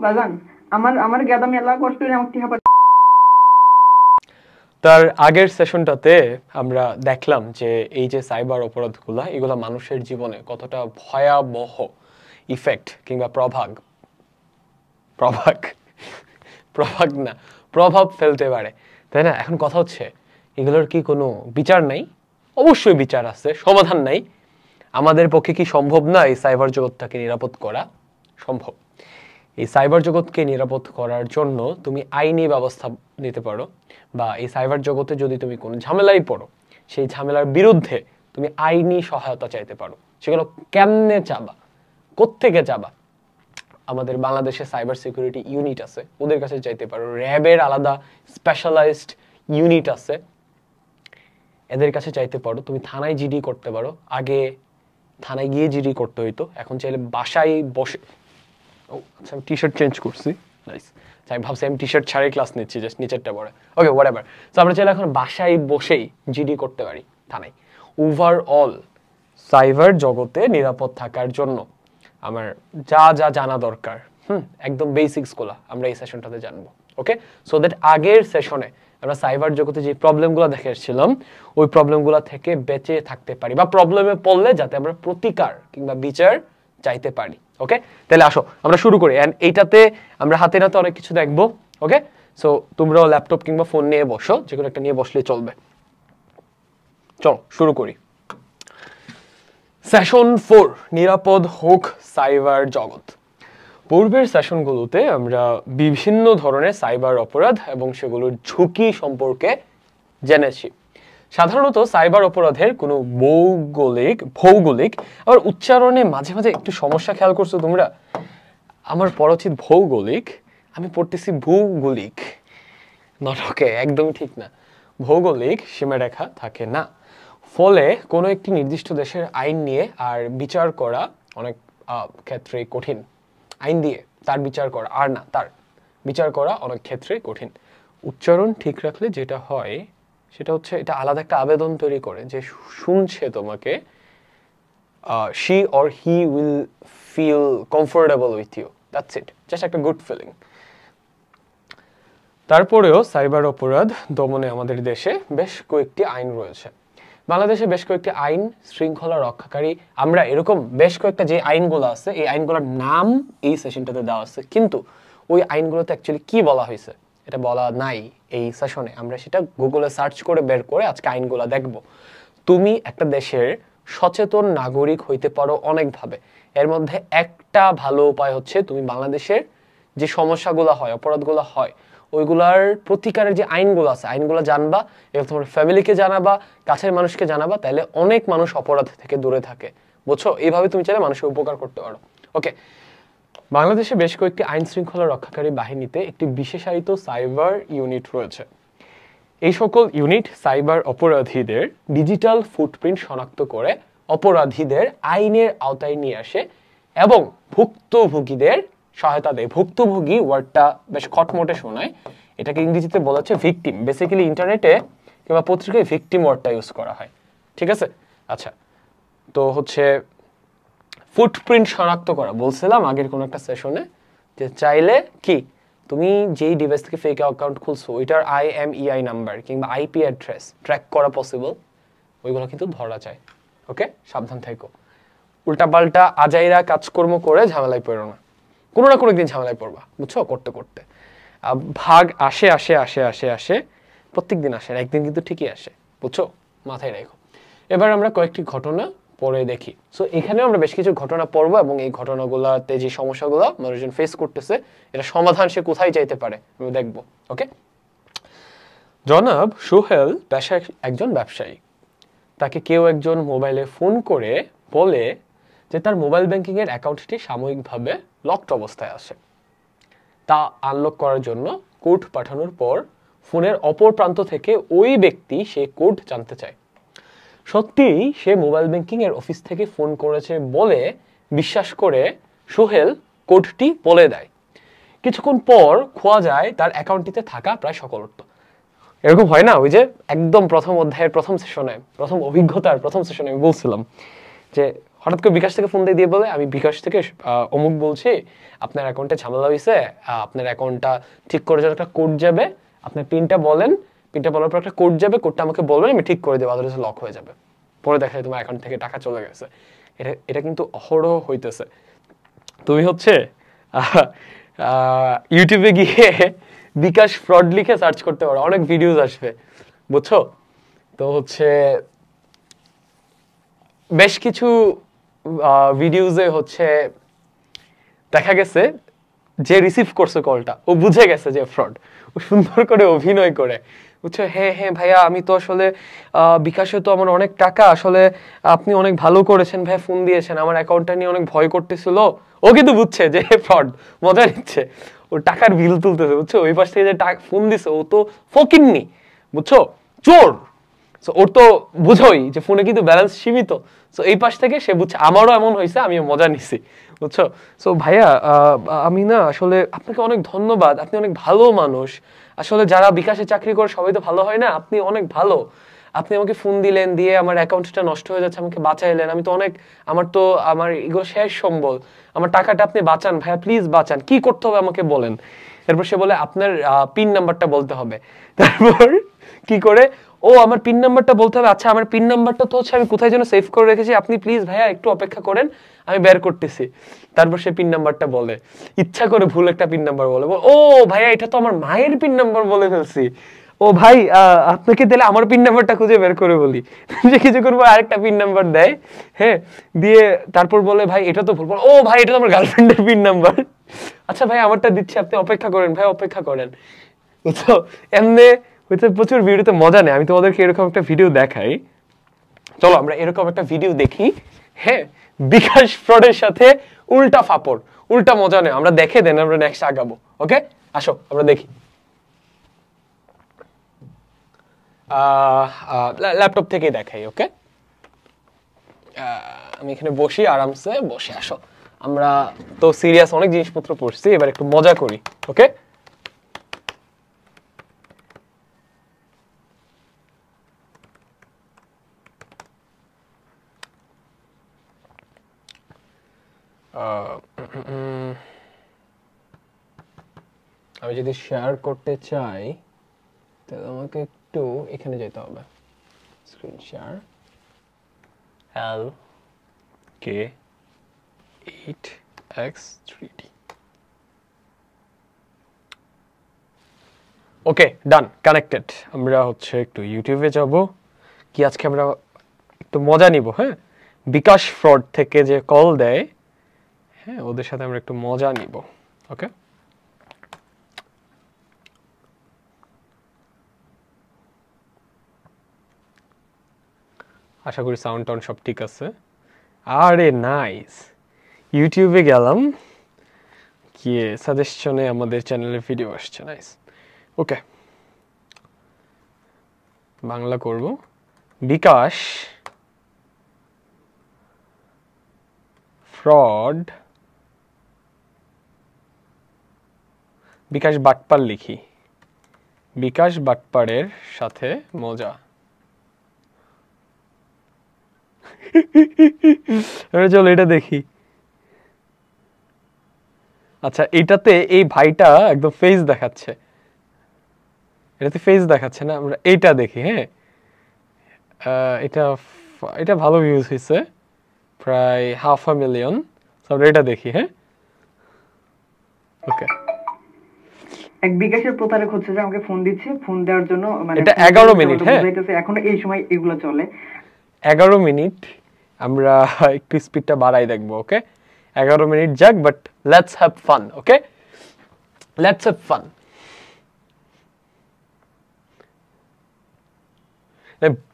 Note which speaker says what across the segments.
Speaker 1: বাজান আমার গেদামি এলা কষ্ট করে আমার টিহা
Speaker 2: তার আগের সেশনটাতে আমরা দেখলাম যে এই যে সাইবার অপরাধগুলো এগুলো মানুষের জীবনে কতটা ভয়াবহ ইফেক্ট কিংবা প্রভাব ফেলতে পারে, তাই না? এখন কথা হচ্ছে এগুলোর কি কোনো বিচার নাই? অবশ্যই বিচার আছে, সমাধান নাই। আমাদের পক্ষে কি সম্ভব না এই সাইবার জগৎটাকে নিরাপদ করা? সম্ভব। এই সাইবার জগৎকে নিরাপদ করার জন্য তুমি আইনি ব্যবস্থা নিতে পারো, বা এই সাইবার জগতে যদি তুমি কোনো ঝামেলায় পড়ো সেই ঝামেলার বিরুদ্ধে তুমি আইনি সহায়তা চাইতে পারো। সেগুলো কেমনে চাবা, কোত্থেকে চাবা? আমাদের বাংলাদেশে সাইবার সিকিউরিটি ইউনিট আছে, ওদের কাছে চাইতে পারো। র্যাবের আলাদা স্পেশালাইজড ইউনিট আছে, এদের কাছে চাইতে পারো। তুমি থানায় জিডি করতে পারো। আগে থানায় গিয়ে জিডি করতে হইতো, এখন চাইলে বাসায় বসে। আচ্ছা, আমি টি শার্ট চেঞ্জ করছি, নাইস। আমি ভাবছি আমি টি শার্ট ছাড়াই ক্লাস নিচ্ছি, জাস্ট নিচেরটা পরে। ওকে, হোয়াট এভার। তো আমরা চাইলে এখন বাসায় বসেই জিডি করতে পারি থানায়। ওভারঅল সাইবার জগতে নিরাপদ থাকার জন্য আমার যা যা জানা দরকার, একদম বেসিক্সগুলো আমরা এই সেশনটাতে জানবো। ওকে, সো দ্যাট আগের সেশনে আমরা সাইবার জগতে যে প্রবলেমগুলো দেখে এসেছিলাম ওই প্রবলেমগুলো থেকে বেঁচে থাকতে পারি, বা প্রবলেমে পড়লে যাতে আমরা প্রতিকার কিংবা বিচার চাইতে পারি। ওকে, তাহলে আসো আমরা শুরু করি। এন্ড এইটাতে আমরা হাতে নাতে অনেক কিছু দেখবো। ওকে, সো তোমরাও ল্যাপটপ কিংবা ফোন নিয়ে বসো, যে কোনো একটা নিয়ে বসলে চলবে। চলো শুরু করি। সেশন 4, নিরাপদ হোক সাইবার জগৎ। পূর্বের সেশনগুলোতে আমরা বিভিন্ন ধরনের সাইবার অপরাধ এবং সেগুলোর ঝুঁকি সম্পর্কে জেনেছি। সাধারণত সাইবার অপরাধের কোনো ভৌগোলিক আবার উচ্চারণে মাঝে মাঝে একটু সমস্যা খেয়াল করছো তোমরা? আমার পড়া উচিত ভৌগোলিক, আমি পড়তেছি ভূগোলিক। নাটকে একদমই ঠিক না। ভৌগোলিক সীমারেখা থাকে না, ফলে কোনো একটি নির্দিষ্ট দেশের আইন নিয়ে আর বিচার করা অনেক ক্ষেত্রে কঠিন। আইন দিয়ে তার বিচার করা, আর না, তার বিচার করা অনেক ক্ষেত্রে কঠিন। উচ্চারণ ঠিক রাখলে যেটা হয় সেটা হচ্ছে এটা আলাদা একটা আবেদন তৈরি করে যে শুনছে তোমাকে, she or he will feel comfortable with you, that's it, just একটা গুড ফিলিং। তারপরেও সাইবার অপরাধ দমনে আমাদের দেশে বেশ কয়েকটি আইন রয়েছে। বাংলাদেশে বেশ কয়েকটি আইন শৃঙ্খলা রক্ষাকারী। আমরা এরকম বেশ কয়েকটা যে আইনগুলো আছে এই আইনগুলোর নাম এই সেশনটাতে দেওয়া আছে, কিন্তু ওই আইনগুলোতে অ্যাকচুয়ালি কি বলা হয়েছে এটা বলা নাই এই সেশনে। আমরা সেটা গুগলে সার্চ করে বের করে আজকে আইনগুলো দেখব। তুমি একটা দেশের সচেতন নাগরিক হইতে পারো অনেকভাবে। এর মধ্যে একটা ভালো উপায় হচ্ছে তুমি বাংলাদেশের যে সমস্যাগুলো হয়, অপরাধগুলো হয়, ওইগুলার প্রতিকারের যে আইনগুলো আছে আইনগুলো জানবা, এগুলো তোমার ফ্যামিলিকে জানাবা, কাছের মানুষকে জানাবা, তাহলে অনেক মানুষ অপরাধ থেকে দূরে থাকে। বুঝছো? এইভাবে তুমি চাইলে মানুষের উপকার করতে পারো। ওকে, বাংলাদেশে বেশ কয়েকটি আইন শৃঙ্খলা রক্ষাকারী বাহিনীতে একটি বিশেষায়িত সাইবার ইউনিট রয়েছে। এই সকল ইউনিট সাইবার অপরাধীদের ডিজিটাল ফুটপ্রিন্ট শনাক্ত করে অপরাধীদের আইনের আওতায় নিয়ে আসে এবং ভুক্তভোগীদের সহায়তা দেয়। ভুক্তভোগী ওয়ার্ডটা বেশ খটমটে শোনায়, এটাকে ইংরেজিতে বলা হচ্ছে ভিকটিম। বেসিক্যালি ইন্টারনেটে কিংবা পত্রিকায় ভিকটিম ওয়ার্ডটা ইউজ করা হয়, ঠিক আছে? আচ্ছা, তো হচ্ছে ফুটপ্রিন্ট শনাক্ত করা বলছিলাম আগের কোনো একটা সেশনে, যে চাইলে কি তুমি যেই ডিভাইস থেকে ফেক অ্যাকাউন্ট খুলছো ওইটার IMEI নাম্বার কিংবা IP অ্যাড্রেস ট্র্যাক করা পসিবল, ওইগুলো কিন্তু ধরা যায়। ওকে, সাবধান থেকো। উল্টাপাল্টা আজাইরা কাজকর্ম করে ঝামেলায় পড়ো না, কোনো না কোনো একদিন ঝামেলায় পড়বা, বুঝছো? করতে করতে ভাগ আসে আসে আসে আসে আসে প্রত্যেক দিন আসে, একদিন কিন্তু ঠিকই আসে, বুঝছো? মাথায় রেখো। এবার আমরা কয়েকটি ঘটনা পরে দেখি। সো এখানে আমরা বেশ কিছু ঘটনা পড়বো এবং এই ঘটনাগুলোতে যে সমস্যাগুলো মানুষজন ফেস করতেছে এটা সমাধান সে কোথায় চাইতে পারে আমরা দেখবো। ওকে, জনাব সোহেল পেশায় একজন ব্যবসায়ী। তাকে কেউ একজন মোবাইলে ফোন করে বলে যে তার মোবাইল ব্যাংকিং এর অ্যাকাউন্টটি সাময়িকভাবে লকড অবস্থায় আছে। তা আনলক করার জন্য কোড পাঠানোর পর ফোনের অপর প্রান্ত থেকে ওই ব্যক্তি সেই কোড জানতে চায়। সত্যিই সে মোবাইল ব্যাংকিং এর অফিস থেকে ফোন করেছে বলে বিশ্বাস করে সোহেল কোডটি বলে দেয়। কিছুক্ষণ পর খোয়া যায় তার অ্যাকাউন্টটিতে থাকা প্রায় সকল অর্থ। এরকম হয় না, ওই যে একদম প্রথম অধ্যায়ের প্রথম সেশনে, প্রথম অভিজ্ঞতার প্রথম সেশনে আমি বলছিলাম যে হঠাৎ করে বিকাশ থেকে ফোন দিয়ে বলে আমি বিকাশ থেকে অমুক বলছি, আপনার অ্যাকাউন্টে ঝামেলা হয়েছে, আপনার অ্যাকাউন্টটা ঠিক করে যাওয়ার একটা কোড যাবে, আপনার পিনটা বলেন, পিনটা বলার পর একটা কোড যাবে, কোডটা আমাকে বলবেন, আমি ঠিক করে দেবো, আদারওয়াইজ লক হয়ে যাবে। পরে দেখা যায় তোমার অ্যাকাউন্ট থেকে টাকা চলে গেছে। এটা কিন্তু অহরহ হইতেছে। তুমি হচ্ছে ইউটিউবে গিয়ে বিকাশ ফ্রড লিখে সার্চ করতে পারো, অনেক ভিডিওস আসবে, বুঝছো? তো হচ্ছে বেশ কিছু ভিডিওসে হচ্ছে দেখা গেছে যে রিসিভ করছে কলটা ও বুঝে গেছে যে ফ্রড, ও সুন্দর করে অভিনয় করে, বুঝছো, হ্যাঁ হ্যাঁ ভাইয়া আমি তো আসলে বিকাশে তো আমার অনেক টাকা, আসলে আপনি অনেক ভালো করেছেন ভাইয়া ফোন দিয়েছেন, আমার অ্যাকাউন্টটা নিয়ে অনেক ভয় করতেছিল। ও কিন্তু বুঝছে যে ফ্রড, মজা নিচ্ছে, ও টাকার বিল তুলতেছে, বুঝছো, ওই পাশ থেকে যে ফোন দিছে ও তো ফকিন্নি, বুঝছো, চোর। ওর তো বুঝোই যে ফোনে কিন্তু ব্যালেন্স সীমিত। সো এই পাশ থেকে সে বুঝছে আমারও এমন হয়েছে, আমিও মজা নিছি, বুঝছো। সো ভাইয়া আমি না আসলে আপনাকে অনেক ধন্যবাদ, আপনি অনেক ভালো মানুষ, আসলে যারা বিকাশে চাকরি করে সবাই তো ভালো হয় না, আপনি অনেক ভালো, আপনি আমাকে ফোন দিলেন, দিয়ে আমার অ্যাকাউন্টটা নষ্ট হয়ে যাচ্ছে, আমাকে বাঁচাইলেন, আমি তো অনেক, আমার এগুলো শেষ সম্বল, আমার টাকাটা আপনি বাঁচান ভাইয়া, প্লিজ বাঁচান, কি করতে হবে আমাকে বলেন। এরপর সে বলে আপনার পিন নাম্বারটা বলতে হবে। তারপর কি করে, ও আমার পিন নাম্বারটা বলতে হবে, আচ্ছা আমার পিন নাম্বারটা তো হচ্ছে আমি কোথায় যেন সেভ করে রেখেছি, আপনি প্লিজ ভাইয়া একটু অপেক্ষা করেন, আমি বের করতেছি। তারপর সে পিন নাম্বারটা বলে, ইচ্ছা করে ভুল একটা পিন নাম্বার বলে, ও ভাইয়া এটা তো আমার মায়ের পিন নাম্বার বলে ফেলছি, ও ভাই আপনাকে দিলে আমার পিন নাম্বারটা খুঁজে বের করে বলি। যে কিছু করবো আরেকটা পিন নাম্বার দেয়, হ্যাঁ, দিয়ে তারপর বলে ভাই এটা তো ভুল, ও ভাই এটা তো আমার গার্লফ্রেন্ডের পিন নাম্বার, আচ্ছা ভাই আমারটা দিচ্ছি, আপনি অপেক্ষা করেন ভাই, অপেক্ষা করেন। বুঝছো, এমনি হয়তো প্রচুর ভিডিওতে মজা নেই, আমি তোমাদেরকে এরকম একটা ভিডিও দেখাই, চলো আমরা এরকম একটা ভিডিও দেখি, হ্যাঁ, বিকাশ ফ্রডের সাথে উল্টা ফাপড়, উল্টা মজা নেই, আমরা দেখে দেন আমরা নেক্সট আগাবো। ওকে, আসো আমরা দেখি। ল্যাপটপ থেকেই দেখাই। ওকে, আমি এখানে বসি, আরামসে বসে, আসো, আমরা তো সিরিয়াস অনেক জিনিসপত্র পড়ছি, এবার একটু মজা করি। ওকে, আমি যদি শেয়ার করতে চাই তাহলে আমাকে একটু এখানে যেতে হবে, স্ক্রিন শেয়ার, LK8X3D। ওকে, ডান, কানেক্টেড। আমরা হচ্ছে একটু ইউটিউবে যাব, কি আজকে আমরা একটু মজা নিব। হ্যাঁ, বিকাশ ফ্রড থেকে যে কল দেয়, হ্যাঁ, ওদের সাথে আমরা একটু মজা নিব। ওকে, আশা করি সাউন্ড টাউন্ড সব ঠিক আছে। আরে নাইস, ইউটিউবে গেলাম, গিয়ে সাজেশনে আমাদের চ্যানেলের ভিডিও আসছে, নাইস। ওকে, বাংলা করব, বিকাশ ফ্রড, বিকাশ বাটপার লিখি, বিকাশ বাটপারের সাথে মজা। চলো এটা দেখি। আচ্ছা, এটাতে এই ভাইটা একদম ফেস দেখাচ্ছে, এটাতে ফেস দেখাচ্ছে না, আমরা এইটা দেখি। হ্যাঁ, এটা ভালো ভিউজ হয়েছে, প্রায় 500,000। আমরা এটা দেখি। হ্যাঁ, ওকে,
Speaker 1: এক বিকাশের প্রতারক হচ্ছে যে আমাকে ফোন দিচ্ছে, ফোন দেওয়ার জন্য মানে
Speaker 2: এটা 11 মিনিট। হ্যাঁ,
Speaker 1: এখনো এই সময় এগুলো চলে
Speaker 2: 11 মিনিট, আমরা একটু স্পিডটা বাড়াই দেখবো। ওকে, 11 মিনিট যাক, but let's have fun. Okay, let's have fun.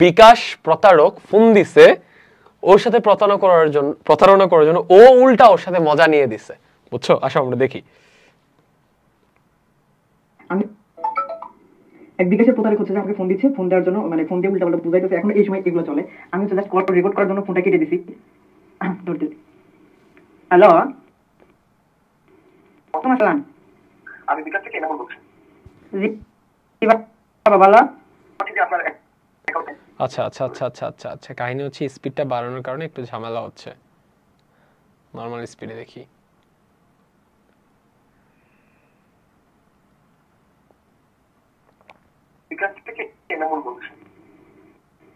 Speaker 2: BKash প্রতারক ফোন দিছে ওর সাথে প্রতারণা করার জন্য, ও উল্টা ওর সাথে মজা নিয়ে দিছে, বুঝছো। আসো আমরা দেখি।
Speaker 1: আমি এক বিকাশের প্রতারক হচ্ছে যে আমাকে ফোন দিচ্ছে, ফোন দেওয়ার জন্য মানে ফোন দিয়ে উল্টা পাল্টা বুঝাইতেছে, এখন এই সময় এগুলো চলে। আমি হচ্ছে জাস্ট কল রেকর্ড করার জন্য ফোনটা কেটে দিছি। হ্যালো, আসসালাম,
Speaker 3: আমি বিকাশ থেকে এনামুল বলছি।
Speaker 1: জি বাবা, ভালো।
Speaker 2: আচ্ছা আচ্ছা আচ্ছা আচ্ছা আচ্ছা আচ্ছা, কাহিনী হচ্ছে স্পিডটা বাড়ানোর কারণে একটু ঝামেলা হচ্ছে। নরমাল স্পিডে দেখি।
Speaker 3: বিকাশ থেকে এনামুল বলছি।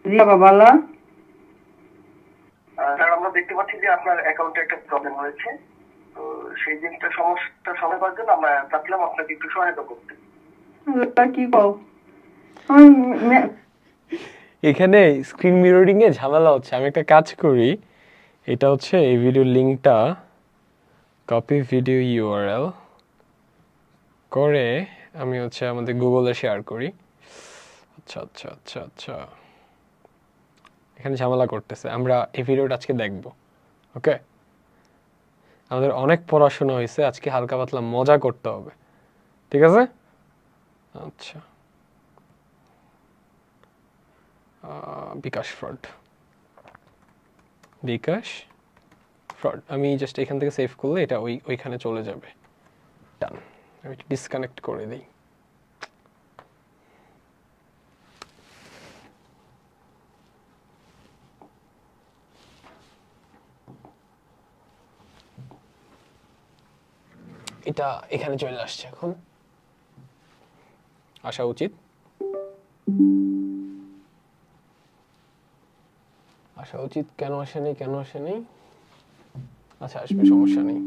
Speaker 1: জি বাবা বলো।
Speaker 3: স্যার আমরা দেখতে পাচ্ছি যে আপনার অ্যাকাউন্টে একটা প্রবলেম হয়েছে, তো সেই জিনিসটা সমস্যা সমাধানের জন্য আমরা চাচ্ছিলাম আপনাকে একটু সহায়তা করতে।
Speaker 1: কি কও?
Speaker 2: এখানে স্ক্রিন মিররিং এ ঝামেলা হচ্ছে। আমি একটা কাজ করি, এটা হচ্ছে এই ভিডিওর লিংকটা কপি ভিডিও ইউআরএল করে আমি হচ্ছে আমাদের গুগলে শেয়ার করি। আচ্ছা আচ্ছা আচ্ছা আচ্ছা, এখানে ঝামেলা করতেছে। আমরা এই ভিডিওটা আজকে দেখব। ওকে, আমাদের অনেক পড়াশোনা হয়েছে, আজকে হালকা পাতলা মজা করতে হবে, ঠিক আছে? আচ্ছা, বিকাশ ফ্রড, বিকাশ ফ্রড। আমি জাস্ট এখান থেকে সেভ করলে এটা ওইখানে চলে যাবে। ডান, আমি ডিসকানেক্ট করে দিই। এটা এখানে চলে আসছে, এখন আসা উচিত, আসা উচিত। কেন আসেনি, কেন আসেনি? আচ্ছা আসবে, সমস্যা নেই।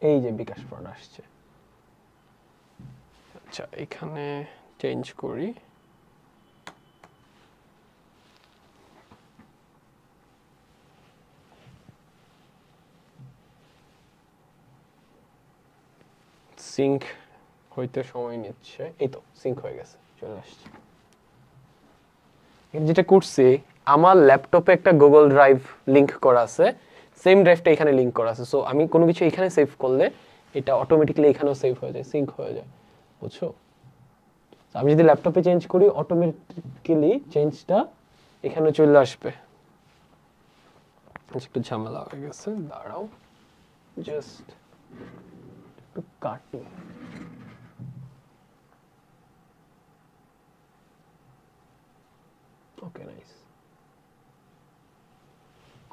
Speaker 2: এই যে বিকাশ ফ্রড আসছে। আচ্ছা এখানে চেঞ্জ করি। সিঙ্ক হইতে সময় নিচ্ছে। এই তো সিঙ্ক হয়ে গেছে, চলে আসছে। যেটা করছি, আমার ল্যাপটপে একটা গুগল ড্রাইভ লিংক করা আছে, সেম ড্রাইভটা এখানে লিংক করা আছে। সো আমি কোনো কিছু এখানে সেভ করলে এটা অটোমেটিক্যালি এখানেও সেভ হয়ে যায়, সিঙ্ক হয়ে যায়, বুঝছো? আমি যদি ল্যাপটপে চেঞ্জ করি, অটোমেটিক্যালি চেঞ্জটা এখানে চলে আসবে। একটু ঝামেলা হয়ে গেছে, দাঁড়াও, জাস্ট একটু কাটি। Okay nice,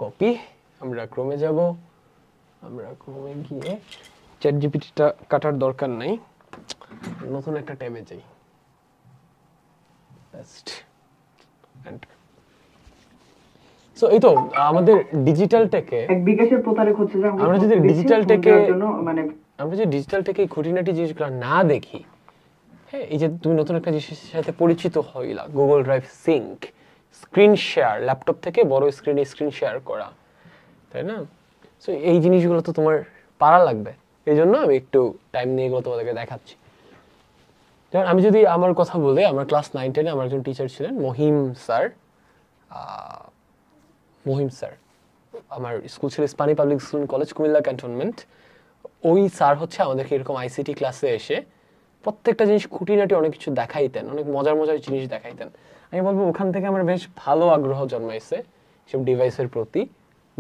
Speaker 2: copy. আমরা ক্রোমে যাব, আমরা ক্রোমে গিয়ে চ্যাট জিপিটিটা কাটার দরকার নাই, নতুন একটা ট্যাবে যাই। Best enter. সো এই তো আমাদের ডিজিটাল টেকে
Speaker 1: এক বিকাশের প্রতারক হচ্ছে যে
Speaker 2: আমরা যদি ডিজিটাল টেকে
Speaker 1: জন্য মানে
Speaker 2: আমরা যদি ডিজিটাল টেকে খুঁটিনাটি জিনিসগুলো না দেখি, হ্যাঁ, এই যে তুমি নতুন একটা জিনিসের সাথে পরিচিত হইলা, Google drive sync, screen share, laptop থেকে বড় স্ক্রিনে স্ক্রিন শেয়ার করা, তাই না? সো এই জিনিসগুলো তো তোমার পারা লাগবে, এই জন্য আমি একটু টাইম নিয়ে এগুলো তোমাদেরকে দেখাচ্ছি। যেমন আমি যদি আমার কথা বলি, আমার ক্লাস 9-10 আমার একজন টিচার ছিলেন মহিম স্যার। মহিম স্যার, আমার স্কুল ছিল Ispahani public school college, Comilla cantonment. ওই স্যার হচ্ছে আমাদেরকে এরকম আইসিটি ক্লাসে এসে প্রত্যেকটা জিনিস খুঁটিনাটি অনেক কিছু দেখাইতেন, অনেক মজার মজার জিনিস দেখাইতেন। আমি বলবো ওখান থেকে আমার বেশ ভালো আগ্রহ জন্মাইছে সব ডিভাইসের প্রতি।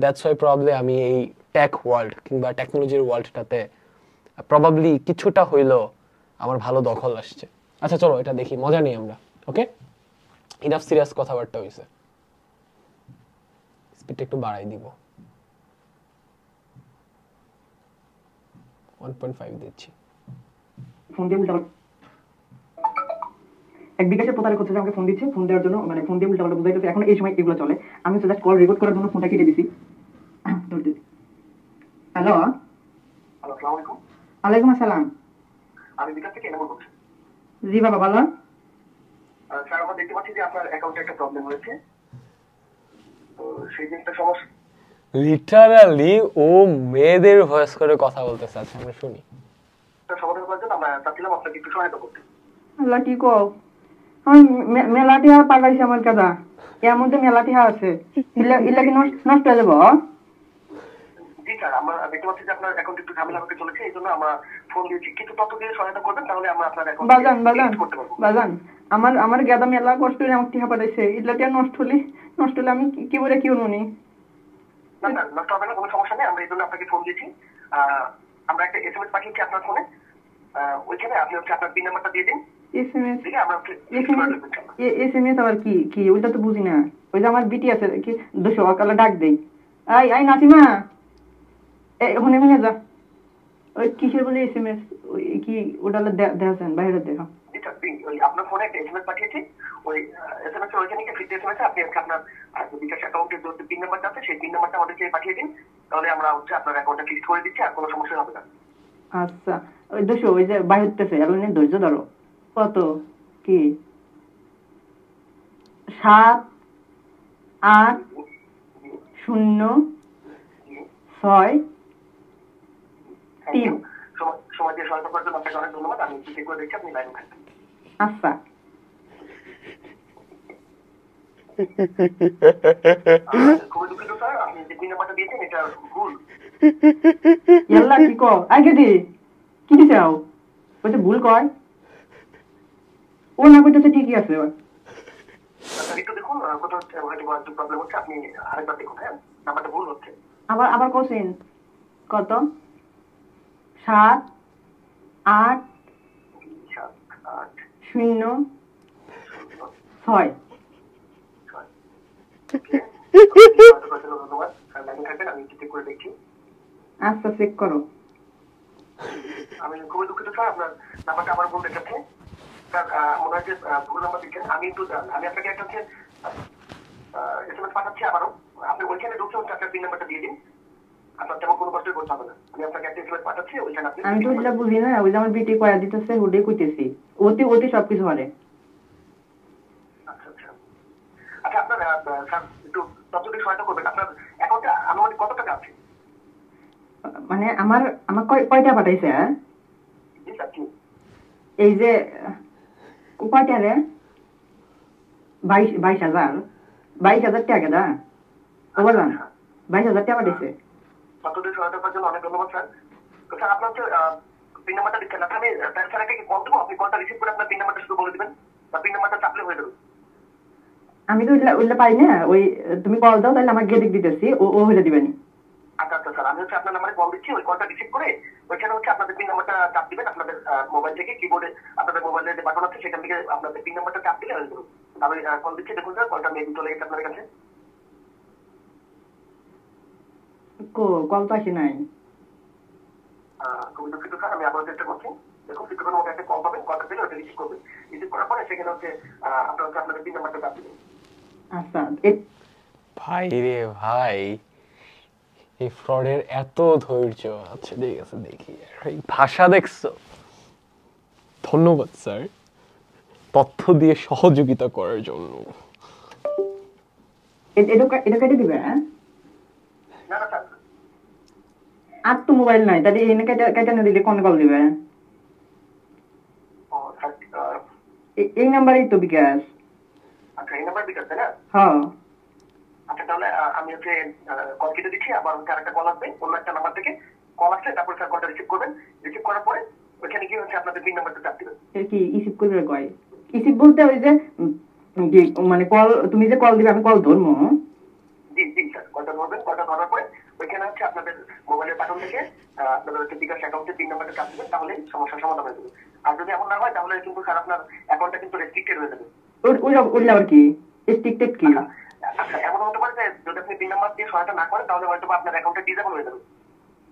Speaker 2: দ্যাটস ওয়াই প্রবাবলি আমি এই টেক ওয়ার্ল্ড কিংবা টেকনোলজির ওয়ার্ল্ডটাতে প্রবাবলি কিছুটা হইলেও আমার ভালো দখল আসছে। আচ্ছা চলো এটা দেখি, মজা নেই আমরা। ওকে, ইনাফ সিরিয়াস কথাবার্তা হয়েছে, স্পিডটা একটু বাড়াই দিব, 1.5 দিচ্ছি।
Speaker 1: ফোন দিয়ে উল্টা এক বিকাশের প্রতারক হচ্ছে যে আমাকে ফোন দিচ্ছে, ফোন দেওয়ার জন্য মানে ফোন দিয়ে উল্টা পাল্টা বুঝাইতেছে। এখন এই সময় এগুলো চলে, আমি হচ্ছে জাস্ট কল রেকর্ড করার জন্য ফোনটা কেটে দিছি। হ্যালো,
Speaker 3: আসসালামু আলাইকুম।
Speaker 1: ওয়ালাইকুম আসসালাম।
Speaker 3: আমি বিকাশ থেকে এনামুল বলছি।
Speaker 1: জি বাবা বলো।
Speaker 3: স্যার আমরা দেখতে পাচ্ছি যে আপনার অ্যাকাউন্টে একটা প্রবলেম হয়েছে, তো সেই জিনিসটা সমস্যা
Speaker 2: লিটারালি ও মেয়েদের ভয়েস করে কথা বলতেছে। আচ্ছা আমরা শুনি।
Speaker 3: সমাধান করার জন্য আমরা চাচ্ছিলাম আপনাকে একটু সহায়তা করতে।
Speaker 1: আল্লাহ কি কও, আমি মেলাটি আর পাঠাইছি আমার কাদা, এর মধ্যে মেলাটি আছে, ইল্লা কি নষ্ট হয়ে যাবো?
Speaker 3: জি স্যার, আমরা দেখতে পাচ্ছি যে আপনার অ্যাকাউন্ট একটু ঝামেলা হতে চলেছে, এই জন্য আমরা ফোন দিয়েছি। কিছু তথ্য দিয়ে সহায়তা করবেন, তাহলে আমরা আপনার অ্যাকাউন্ট করতে পারবো।
Speaker 1: বাজান আমার গেদা মেলা কষ্ট করে আমার টিহা পাঠাইছে, ইল্লাটি আর নষ্ট হলে আমি কি করে কি অনুনি?
Speaker 3: না না, নষ্ট হবে না, কোনো সমস্যা নেই। আমরা এই জন্য আপনাকে ফোন দিয়েছি। আমরা একটা এসএমএস পাঠিয়েছি আপনার ফোনে, ওইখানে আপনি হচ্ছে আপনার পিন নাম্বারটা দিয়ে দিন,
Speaker 4: এসএমএস
Speaker 3: ঠিক আছে আমরা
Speaker 4: এসএমএস আবার কি কি ওইটা তো বুঝি না। ওই যে আমার বিটি আছে কি দুশো সকালে ডাক দেই, আই আই নাসিমা ওখানে মনে যা, ওই কিসের বলে এসএমএস ওই কি ওটা দেখাচ্ছেন বাইরে দেখা।
Speaker 3: ওই আপনার ফোনে একটা এসএমএস পাঠিয়েছি, ওই এসএমএস এর ওইখানে কি ফিট এসএমএস আপনি আপনার বিকাশ অ্যাকাউন্টের যে পিন নাম্বারটা আছে সেই পিন নাম্বারটা আমাদেরকে পাঠিয়ে দিন, তাহলে আমরা হচ্ছে আপনার অ্যাকাউন্টটা ফিক্স করে দিচ্ছি, আর কোনো সমস্যা হবে না।
Speaker 4: আচ্ছা ওই দুশো ওই যে বাইরে হতেছে আর ধৈর্য ধরো। কত কি 7-8-0-6-3।
Speaker 3: সময় দিয়ে সহায়তা করার জন্য আপনাকে অনেক ধন্যবাদ। আমি চেক করে দেখছি, আপনি লাইনে থাকবেন।
Speaker 4: আচ্ছা
Speaker 3: খুবই দুঃখিত স্যার, আপনি যে পিন নাম্বারটা দিয়েছেন এটা ভুল।
Speaker 4: ইয়াল্লা কি কো আগে দি কি চাও ওই যে ভুল কয় ও না কইতেছে ঠিকই আছে।
Speaker 3: আচ্ছা একটু দেখুন কোথাও হয়তো একটু প্রবলেম হচ্ছে, আপনি আরেকবার দেখুন। হ্যাঁ নাম্বারটা ভুল হচ্ছে।
Speaker 4: আবার আবার কোশ্চেন কত 7-8-0-6।
Speaker 3: ধন্যবাদ, লাইনে থাকবেন, আমি চেক করে দেখছি।
Speaker 4: আচ্ছা চেক করো।
Speaker 3: আমি খুবই দুঃখিত স্যার, আপনার নাম্বারটা আমার ভুল দেখাচ্ছে স্যার। মনে হয় যে ভুল নাম্বার দিচ্ছেন। আমি আপনাকে একটা হচ্ছে এসএমএস পাঠাচ্ছি আবারও, আপনি ওইখানে ঢুকছে হচ্ছে আপনার পিন নাম্বারটা দিয়ে দিন, আপনার তেমন কোনো কষ্টই করতে হবে না। আমি আপনাকে একটা এসএমএস পাঠাচ্ছি, ওইখানে আপনি।
Speaker 4: আমি তো ওইটা বুঝি না, ওই যে আমার বিটি কয়া দিতেছে ওটাই কইতেছি, অতি অতি সবকিছু পারে।
Speaker 3: আচ্ছা আচ্ছা আচ্ছা আপনার স্যার একটু তথ্যটি সহায়তা করবেন, আপনার অ্যাকাউন্টে আনুমানিক কত টাকা আছে?
Speaker 4: মানে আমার আমার কয়টা পাঠাইছে?
Speaker 3: জি স্যার কি
Speaker 4: এই যে কয়টা রে 22,000 টাকা দা ওবার 22,000 টাকা পাঠাইছে।
Speaker 3: তথ্যটি সহায়তা করার জন্য অনেক ধন্যবাদ স্যার। তো স্যার আপনার হচ্ছে পিন নাম্বারটা দিচ্ছেন না, আমি স্যারকে কল দেবো, আপনি কলটা রিসিভ করে আপনার পিন নাম্বারটা শুধু বলে দিবেন, বা পিন নাম্বারটা চাপলে হয়ে যাবে।
Speaker 4: আমি তো উল্লা পাই না, ওই তুমি কল দাও তাহলে আমার গেদিক দিতেছি, ও হলে দিবেনি।
Speaker 3: আচ্ছা আচ্ছা স্যার, আমি হচ্ছে আপনার নাম্বারে কল দিচ্ছি, ওই কলটা রিসিভ করে ওইখানে হচ্ছে আপনাদের পিন নাম্বারটা চাপ দিবেন, আপনাদের মোবাইল থেকে কিবোর্ডে আপনাদের মোবাইলের যে বাটন আছে সেখান থেকে আপনাদের পিন নাম্বারটা চাপ দিলে হয়ে যাবে। আমি কল দিচ্ছি, দেখুন স্যার কলটা মেবি চলে গেছে আপনার কাছে।
Speaker 4: কল তো আসে নাই।
Speaker 3: খুবই দুঃখিত স্যার, আমি আবার চেষ্টা করছি। দেখুন কিছুক্ষণ মধ্যে একটা কল পাবেন, কলটা দিলে ওটা রিসিভ করবেন, রিসিভ করার পরে সেখানে হচ্ছে আপনার হচ্ছে আপনাদের পিন নাম্বারটা চাপ দিবেন।
Speaker 4: আচ্ছা
Speaker 2: ভাই রে ভাই, এই ফ্রডের এত ধৈর্য। আচ্ছা ঠিক আছে দেখি, এই ভাষা দেখছো। ধন্যবাদ স্যার তথ্য দিয়ে সহযোগিতা করার জন্য।
Speaker 4: এটা কেটে দিবে?
Speaker 3: না না স্যার,
Speaker 4: আর তো মোবাইল নাই, তাহলে এনে কেটে না দিলে কোন কল দিবে? এই নাম্বারেই তো বিকাশ।
Speaker 3: আচ্ছা এই নাম্বার বিকাশ তাই না?
Speaker 4: হ্যাঁ।
Speaker 3: আচ্ছা তাহলে আমি হচ্ছে কল কেটে দিচ্ছি, আবার হচ্ছে আরেকটা কল আসবে অন্য একটা নাম্বার থেকে, কল আসলে তারপর স্যার কলটা রিসিভ করবেন, রিসিভ করার পরে ওইখানে গিয়ে হচ্ছে আপনাদের পিন নাম্বারটা চাপ দিবেন।
Speaker 4: কি ইসিপ করবে কয়? ইসিপ বলতে ওই যে মানে কল, তুমি যে কল দিবে আমি কল ধরবো?
Speaker 3: জি জি স্যার, কলটা ধরবেন, কলটা ধরার পরে ওইখানে হচ্ছে আপনাদের মোবাইলের বাটন থেকে আপনাদের হচ্ছে বিকাশ অ্যাকাউন্টের পিন নাম্বারটা চাপ দিবেন, তাহলে সমস্যার সমাধান হয়ে যাবে। আর যদি এমন না হয় তাহলে কিন্তু স্যার আপনার অ্যাকাউন্টটা কিন্তু রেস্ট্রিক্টেড হয়ে যাবে।
Speaker 4: ওই আবার কি রেস্ট্রিক্টেড কি?
Speaker 3: আচ্ছা এমন হতে পারে যে যদি আপনি পিন নাম্বার দিয়ে সহায়তা না করেন তাহলে হয়তো আপনার অ্যাকাউন্টটা ডিসেবল হয়ে যাবে।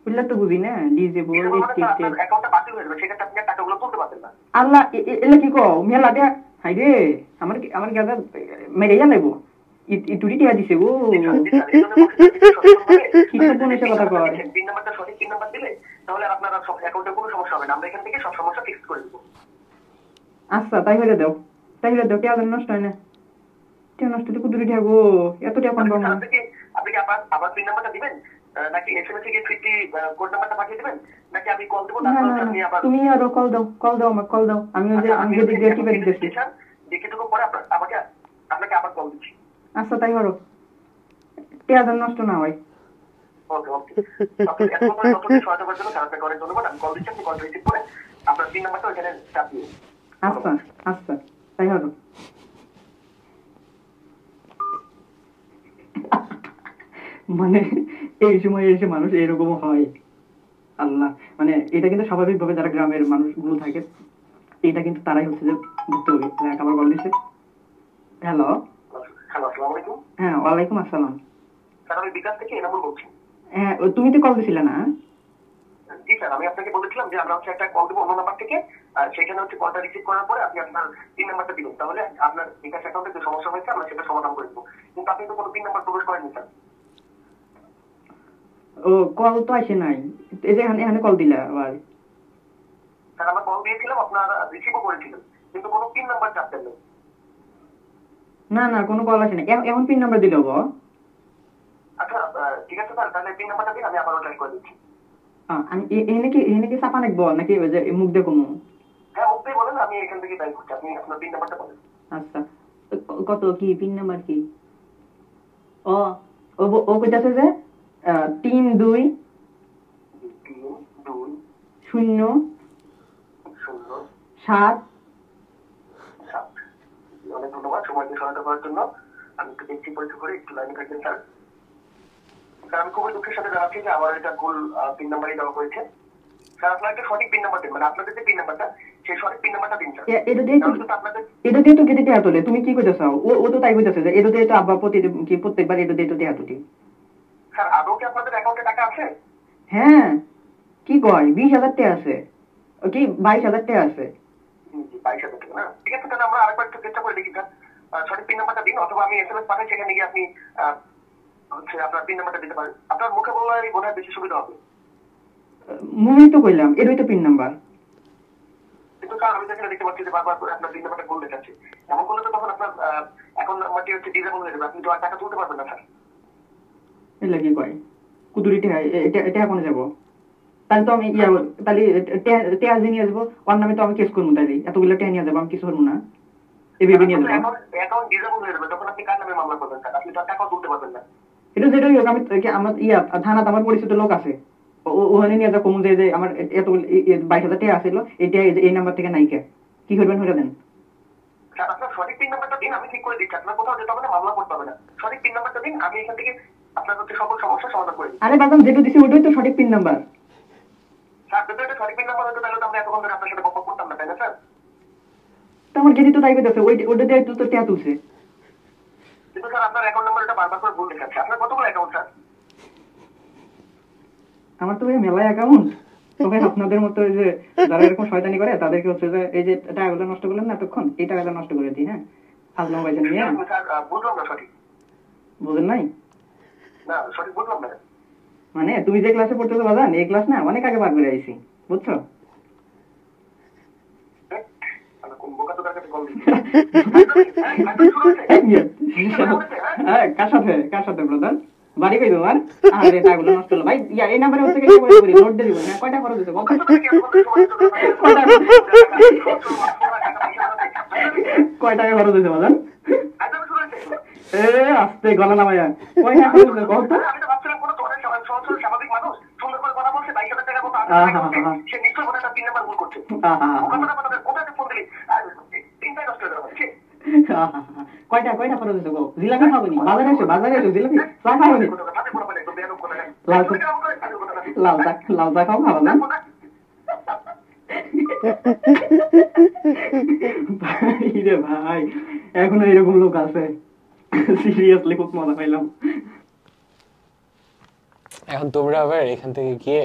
Speaker 4: বুঝলা তো বুঝি না, ডিজেবল রেস্ট্রিক্টেড
Speaker 3: অ্যাকাউন্টটা বাতিল হয়ে যাবে, সেক্ষেত্রে আপনি টাকাগুলো তুলতে পারবেন না।
Speaker 4: আল্লাহ এলা কি কও মেলা দে হাই রে, আমার গাদা মেরে যাইবো ইটুরি টিয়া দিছে গো। কি সব মনে কথা কয়?
Speaker 3: পিন নাম্বারটা সঠিক পিন নাম্বার দিলে তাহলে আপনার অ্যাকাউন্টে কোনো সমস্যা হবে না, আমরা এখান থেকে সব সমস্যা ফিক্স করে দেব।
Speaker 4: আচ্ছা তাই হলে দাও, টিয়া নষ্ট হয় না, টিয়া নষ্ট হলে কুদুরি টিয়া গো, এত টিয়া কোন পাবো?
Speaker 3: আপনি কি আবার পিন নাম্বারটা দিবেন, নাকি এসএমএস থেকে ফিফটি কোড নাম্বারটা পাঠিয়ে দিবেন, নাকি আমি কল দেবো?
Speaker 4: তুমি আরো কল দাও আমার কল দাও, আমি ওই যে আমি যদি দেখি বের দিতেছি
Speaker 3: দেখেটুকু পরে আপনাকে আবার কল দিচ্ছি।
Speaker 4: আচ্ছা তাই করো, টিয়া নষ্ট না হয়।
Speaker 3: ওকে ওকে, আপনি এখন নতুন সহায়তা করার জন্য আপনাকে অনেক ধন্যবাদ। আমি কল দিচ্ছি, আপনি কল রিসিভ করে আপনার পিন নাম্বারটা ওখানে চাপ দিন।
Speaker 4: আচ্ছা আচ্ছা তাই করো। মানে এই সময় এসে মানুষ এরকম হয়, আল্লাহ। মানে এটা কিন্তু স্বাভাবিকভাবে যারা গ্রামের মানুষগুলো থাকে
Speaker 1: এটা কিন্তু তারাই হচ্ছে যে ভুক্তভোগী। আবার কল দিচ্ছে। হ্যালো,
Speaker 3: হ্যালো, আসসালামু আলাইকুম।
Speaker 1: হ্যাঁ ওয়ালাইকুম আসসালাম।
Speaker 3: স্যার আমি বিকাশ থেকে এনামুল বলছি।
Speaker 1: হ্যাঁ তুমি তো কল দিছিলে না?
Speaker 3: জি স্যার, আমি আপনাকে বলেছিলাম যে আমরা হচ্ছে একটা কল দেবো অন্য নাম্বার থেকে, আর সেখানে হচ্ছে কলটা রিসিভ করার পরে আপনি আপনার পিন নাম্বারটা দিবেন, তাহলে আপনার বিকাশ অ্যাকাউন্টে যে সমস্যা হয়েছে আমরা সেটা সমাধান করে দেবো। কিন্তু আপনি তো কোনো পিন নাম্বার প্রবেশ করেননি স্যার।
Speaker 1: ও কল তো আসে নাই, এই যে এখানে কল দিলা আবার।
Speaker 3: স্যার আমরা কল দিয়েছিলাম, আপনারা রিসিভও করেছিলেন, কিন্তু কোনো পিন নাম্বার চাপতেন না।
Speaker 1: না না কোনো কল আসে না, এখন পিন নাম্বার দিলে হবো?
Speaker 3: আচ্ছা ঠিক আছে স্যার, তাহলে পিন নাম্বারটা দিন, আমি আবারও ট্রাই করে দিচ্ছি।
Speaker 1: আমি এনে কি চাপা নাকবো নাকি ওই যে মুখ দেখো?
Speaker 3: হ্যাঁ মুক্তি বলেন, আমি এখান থেকে ট্রাই করছি, আপনি আপনার পিন নাম্বারটা বলেন।
Speaker 1: আচ্ছা কত কি পিন নাম্বার কি? ও ও ও কইতাছে যে 32
Speaker 3: 3 2
Speaker 1: 0
Speaker 3: 0
Speaker 1: 7।
Speaker 3: 7। অনেক ধন্যবাদ সময় দিয়ে সহায়তা করার জন্য। আমি একটু দেখছি পরীক্ষা করে, একটু লাইনে থাকবেন স্যার। স্যার আমি খুবই দুঃখের সাথে জানাচ্ছি যে আমার এটা ভুল পিন নাম্বারই দেওয়া হয়েছে। স্যার আপনার একটা সঠিক পিন নাম্বার দিন, মানে আপনাদের যে পিন নাম্বারটা সেই সঠিক পিন নাম্বারটা দিন স্যার।
Speaker 1: এটা দিয়ে তো কেটে দেয়া তোলে, তুমি কি কইতাছ? ও তো তাই কইতাছে যে এটা দিয়ে তো আব্বা প্রত্যেকবার এটা দিয়ে তো দেয়া তুলি।
Speaker 3: স্যার আদৌ কি আপনাদের অ্যাকাউন্টে টাকা আছে?
Speaker 1: হ্যাঁ কি কয় 20,000 টাকা আছে, কি 22,000 টাকা আছে।
Speaker 3: 22,000 টাকা না? ঠিক আছে, তাহলে আমরা আরেকবার একটু চেষ্টা করে দেখি স্যার। সঠিক পিন নাম্বারটা দিন, অথবা আমি এসএমএস পাঠাই, সেখানে গিয়ে আপনি হচ্ছে আপনার পিন নাম্বারটা দিতে পারেন। আপনার মুখে বললে বোধ হয় বেশি সুবিধা হবে।
Speaker 1: মুই তো কইলাম এটাই তো পিন নাম্বার।
Speaker 3: কিন্তু স্যার আমি যেখানে দেখতে পাচ্ছি যে বারবার করে আপনার পিন নাম্বারটা ভুল দেখাচ্ছে, এমন করলে তো তখন আপনার অ্যাকাউন্ট নাম্বারটি হচ্ছে ডিসেবল হয়ে যাবে, আপনি তো আর টাকা তুলতে পারবেন না স্যার।
Speaker 1: এলা কি কয় কুদুরি টাকা? এটা কোনে যাব? তাহলে তো আমি তাহলে টেয়া নিয়ে যাবো, ওর নামে তো আমি কেস করবো, তাইলে এতগুলো টেয়া নিয়ে যাবো, আমি কিছু করবো না, এভাবে নিয়ে যাবো।
Speaker 3: অ্যাকাউন্ট ডিসেবল হয়ে যাবে, তখন আপনি কার নামে মামলা করবেন স্যার? আপনি তো আর টাকাও তুলতে পারবেন না।
Speaker 1: এটা যেটাই হোক, আমি আমার থানাতে আমার পরিচিত লোক আছে, ওখানে নিয়ে যা কমু যে আমার এতগুলো 22,000 টাকা আসছিল, এটা এই নাম্বার থেকে নাইকে কি করবেন হয়ে দেন।
Speaker 3: স্যার আপনার সঠিক পিন নাম্বারটা দিন, আমি ঠিক করে দিচ্ছি, আপনার কোথাও যেতে হবে না, মামলা করতে হবে না। সঠিক পিন নাম্বারটা দিন, আমি এখান থেকে আপনার হচ্ছে সকল সমস্যার সমাধান করে দিচ্ছি।
Speaker 1: আরে বাদাম যেটা দিছি ওটাই তো সঠিক পিন নাম্বার।
Speaker 3: স্যার যদি এটা সঠিক পিন নাম্বার হতো তাহলে তো আমরা এতক্ষণ ধরে আপনার সাথে বকবক করতাম না, তাই না স্যার?
Speaker 1: তো আমার গেদি তো তাই করতেছে, ওটা দিয়ে তো টাকা তুলছে।
Speaker 3: কিন্তু স্যার আপনার অ্যাকাউন্ট নাম্বারটা বারবার করে ভুল দেখাচ্ছে। আপনার কতগুলো অ্যাকাউন্ট স্যার?
Speaker 1: আমার তো মেলা অ্যাকাউন্ট, তবে আপনাদের মতো যে যারা এরকম শয়তানি করে তাদেরকে হচ্ছে যে এই যে টাকাগুলো নষ্ট করলেন না এতক্ষণ, এই টাকাটা নষ্ট করে দিই। হ্যাঁ ফালতু মোবাইল নিয়ে।
Speaker 3: স্যার বুঝলাম না সঠিক।
Speaker 1: বুঝেন নাই?
Speaker 3: না সঠিক বুঝলাম না।
Speaker 1: মানে তুমি যে ক্লাসে পড়তেছো বাজান, এই ক্লাস না অনেক আগে বার করে আইছি, বুঝছো?
Speaker 3: কোন বোকা তো কাছে কল দিচ্ছি।
Speaker 1: হ্যাঁ কার সাথে ব্রাদার? বাড়ি কই তোমার? আরে টাকাগুলো নষ্ট হলো ভাই। এই নাম্বারে হচ্ছে কি করি নোট দিয়ে দিব না? কয়টা খরচ হচ্ছে বল? কয় টাকা খরচ হচ্ছে বাজান? আস্তে গলা নামায়া কয় টাকা খরচ হচ্ছে কত?
Speaker 3: আমি তো ভাবছিলাম কোনো ধরনের স্বাভাবিক মানুষ সুন্দর করে কথা বলছে, 22,000 টাকা মতো সে নিশ্চয়ই কোনো একটা পিন নাম্বার ভুল করছে। কোথায় ফোন দিলি তিনটাই নষ্ট হয়ে যাবে।
Speaker 1: কয়টা খরচ হচ্ছে গো? জিলাপি খাবনি? বাজারে এসো জিলাপি চা খাবনি? লাল চা খাও খাবা না? রে ভাই এখনো এরকম লোক আছে, সিরিয়াসলি খুব মজা পাইলাম।
Speaker 2: এখন তোমরা আবার এখান থেকে গিয়ে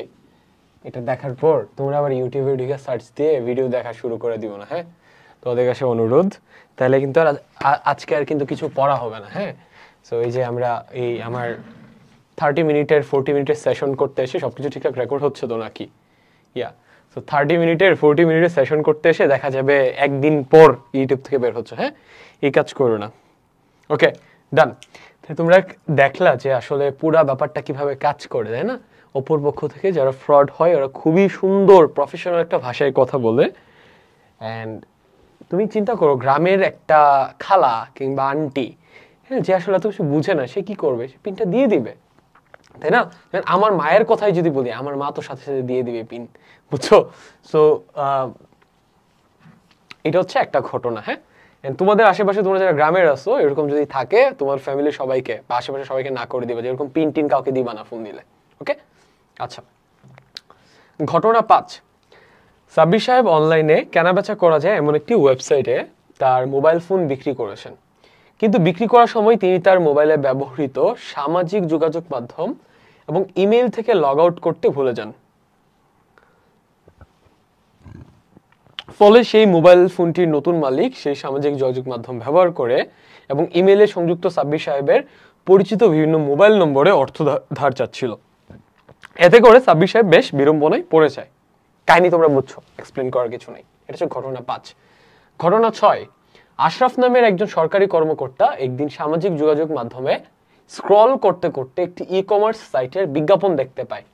Speaker 2: এটা দেখার পর তোমরা আবার ইউটিউবে ঢুকে সার্চ দিয়ে ভিডিও দেখা শুরু করে দিও না, হ্যাঁ? তোমাদের কাছে অনুরোধ, তাহলে কিন্তু আর আজকে আর কিন্তু কিছু পড়া হবে না, হ্যাঁ? সো এই যে আমরা এই আমার 30 মিনিটের 40 মিনিটের সেশন করতে এসে সবকিছু ঠিকঠাক রেকর্ড হচ্ছে তো নাকি? ইয়া, সো 30 মিনিটের 40 মিনিটের সেশন করতে এসে দেখা যাবে একদিন পর ইউটিউব থেকে বের হচ্ছে, হ্যাঁ? এই কাজ করো না। ওকে ডান। তোমরা দেখলা যে আসলে পুরা ব্যাপারটা কিভাবে কাজ করে, তাই না? অপর পক্ষ থেকে যারা ফ্রড হয় ওরা খুবই সুন্দর প্রফেশনাল একটা ভাষায় কথা বলে। অ্যান্ড তুমি চিন্তা করো গ্রামের একটা খালা কিংবা আন্টি, হ্যাঁ, যে আসলে এত কিছু বুঝে না, সে কি করবে? সে পিনটা দিয়ে দিবে, তাই না? আমার মায়ের কথাই যদি বলি, আমার মা তো সাথে সাথে দিয়ে দিবে পিন, বুঝছো? সো এটা হচ্ছে একটা ঘটনা, হ্যাঁ? তোমাদের আশেপাশে তোমরা যারা গ্রামের আছো এরকম যদি থাকে, তোমার ফ্যামিলির সবাইকে বা আশেপাশে সবাইকে না করে দিবা, যেরকম পিন টিন কাউকে দিবা না ফোন দিলে, ওকে? আচ্ছা, ঘটনা 5। সাব্বির সাহেব অনলাইনে কেনাবেচা করা যায় এমন একটি ওয়েবসাইটে তার মোবাইল ফোন বিক্রি করেছেন, কিন্তু বিক্রি করার সময় তিনি তার মোবাইলে ব্যবহৃত সামাজিক যোগাযোগ মাধ্যম এবং ইমেইল থেকে লগ আউট করতে ভুলে যান। ফলে সেই মোবাইল ফোনটির নতুন মালিক সেই সামাজিক যোগাযোগ মাধ্যম ব্যবহার করে এবং ইমেইলে সংযুক্ত সাব্বির সাহেবের পরিচিত বিভিন্ন মোবাইল নম্বরে অর্থ ধার চাচ্ছিল। এতে করে সাব্বির সাহেব বেশ বিড়ম্বনায় পড়ে যায়। কাহিনী তোমরা বুঝছো, এক্সপ্লেন করার কিছু নেই। এটা হচ্ছে ঘটনা 5। ঘটনা 6, আশরাফ নামের একজন সরকারি কর্মকর্তা একদিন সামাজিক যোগাযোগ মাধ্যমে স্ক্রল করতে করতে একটি ই-কমার্স সাইটের বিজ্ঞাপন দেখতে পায়।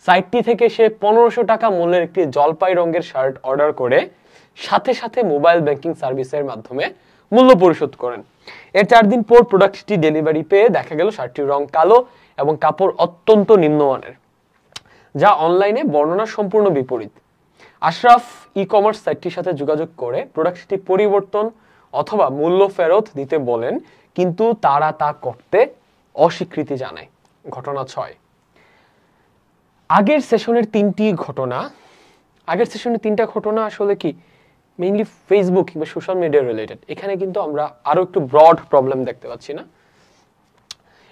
Speaker 2: সাইটটি থেকে সে 1500 টাকা মূল্যের একটি জলপাই রঙের শার্ট অর্ডার করে সাথে সাথে মোবাইল ব্যাংকিং সার্ভিসের মাধ্যমে মূল্য পরিশোধ করেন। এর 4 দিন পর প্রোডাক্টটি ডেলিভারি পেয়ে দেখা গেল শার্টটির রং কালো এবং কাপড় অত্যন্ত নিম্নমানের, যা অনলাইনে বর্ণনার সম্পূর্ণ বিপরীত। আশরাফ ই-কমার্স সাইটটির সাথে যোগাযোগ করে প্রোডাক্টটি পরিবর্তন অথবা মূল্য ফেরত দিতে বলেন, কিন্তু তারা তা করতে অস্বীকৃতি জানায়। ঘটনা 6, আগের সেশনের 3টা ঘটনা আসলে কি মেইনলি ফেসবুক কিংবা সোশ্যাল মিডিয়া রিলেটেড। এখানে কিন্তু আমরা আরো একটু ব্রড প্রবলেম দেখতে পাচ্ছি না।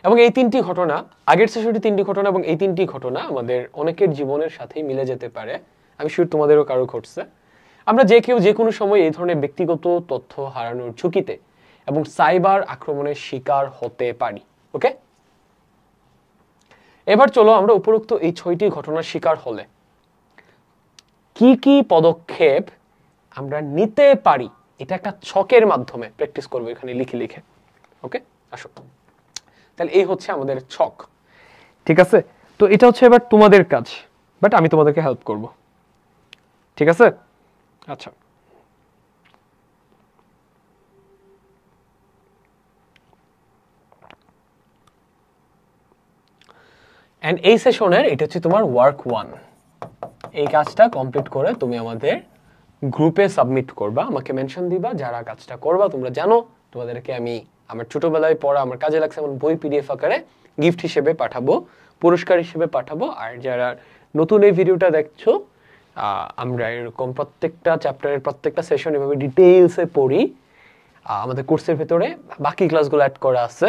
Speaker 2: এবং এই 3টি ঘটনা, আগের সেশনটি 3টি ঘটনা এবং এই 3টি ঘটনা আমাদের অনেকের জীবনের সাথেই মিলে যেতে পারে। আমি শিওর তোমাদেরও কারো ঘটছে। আমরা যে কেউ যে কোনো সময় এই ধরনের ব্যক্তিগত তথ্য হারানোর ঝুঁকিতে এবং সাইবার আক্রমণের শিকার হতে পারি। ওকে, এবার চলো আমরা উপরোক্ত এই 6টি ঘটনার শিকার হলে কি কি পদক্ষেপ আমরা নিতে পারি এটা একটা ছকের মাধ্যমে প্র্যাকটিস করবো এখানে লিখে লিখে। ওকে, আসো তাহলে এই হচ্ছে আমাদের ছক। ঠিক আছে, তো এটা হচ্ছে এবার তোমাদের কাজ, বাট আমি তোমাদেরকে হেল্প করব। ঠিক আছে, আচ্ছা এন্ড এই সেশনের এটা হচ্ছে তোমার ওয়ার্ক 1। এই কাজটা কমপ্লিট করে তুমি আমাদের গ্রুপে সাবমিট করবা, আমাকে মেনশন দিবা যারা কাজটা করবা। তোমরা জানো তোমাদেরকে আমি আমার ছোটবেলায় পড়া আমার কাজে লাগছে এমন বই পিডিএফ আকারে গিফট হিসেবে পাঠাবো, পুরস্কার হিসেবে পাঠাবো। আর যারা নতুন এই ভিডিওটা দেখছো, আমরা এরকম প্রত্যেকটা চ্যাপ্টারের প্রত্যেকটা সেশন এভাবে ডিটেইলসে পড়ি। আমাদের কোর্সের ভেতরে বাকি ক্লাসগুলো অ্যাড করা আছে,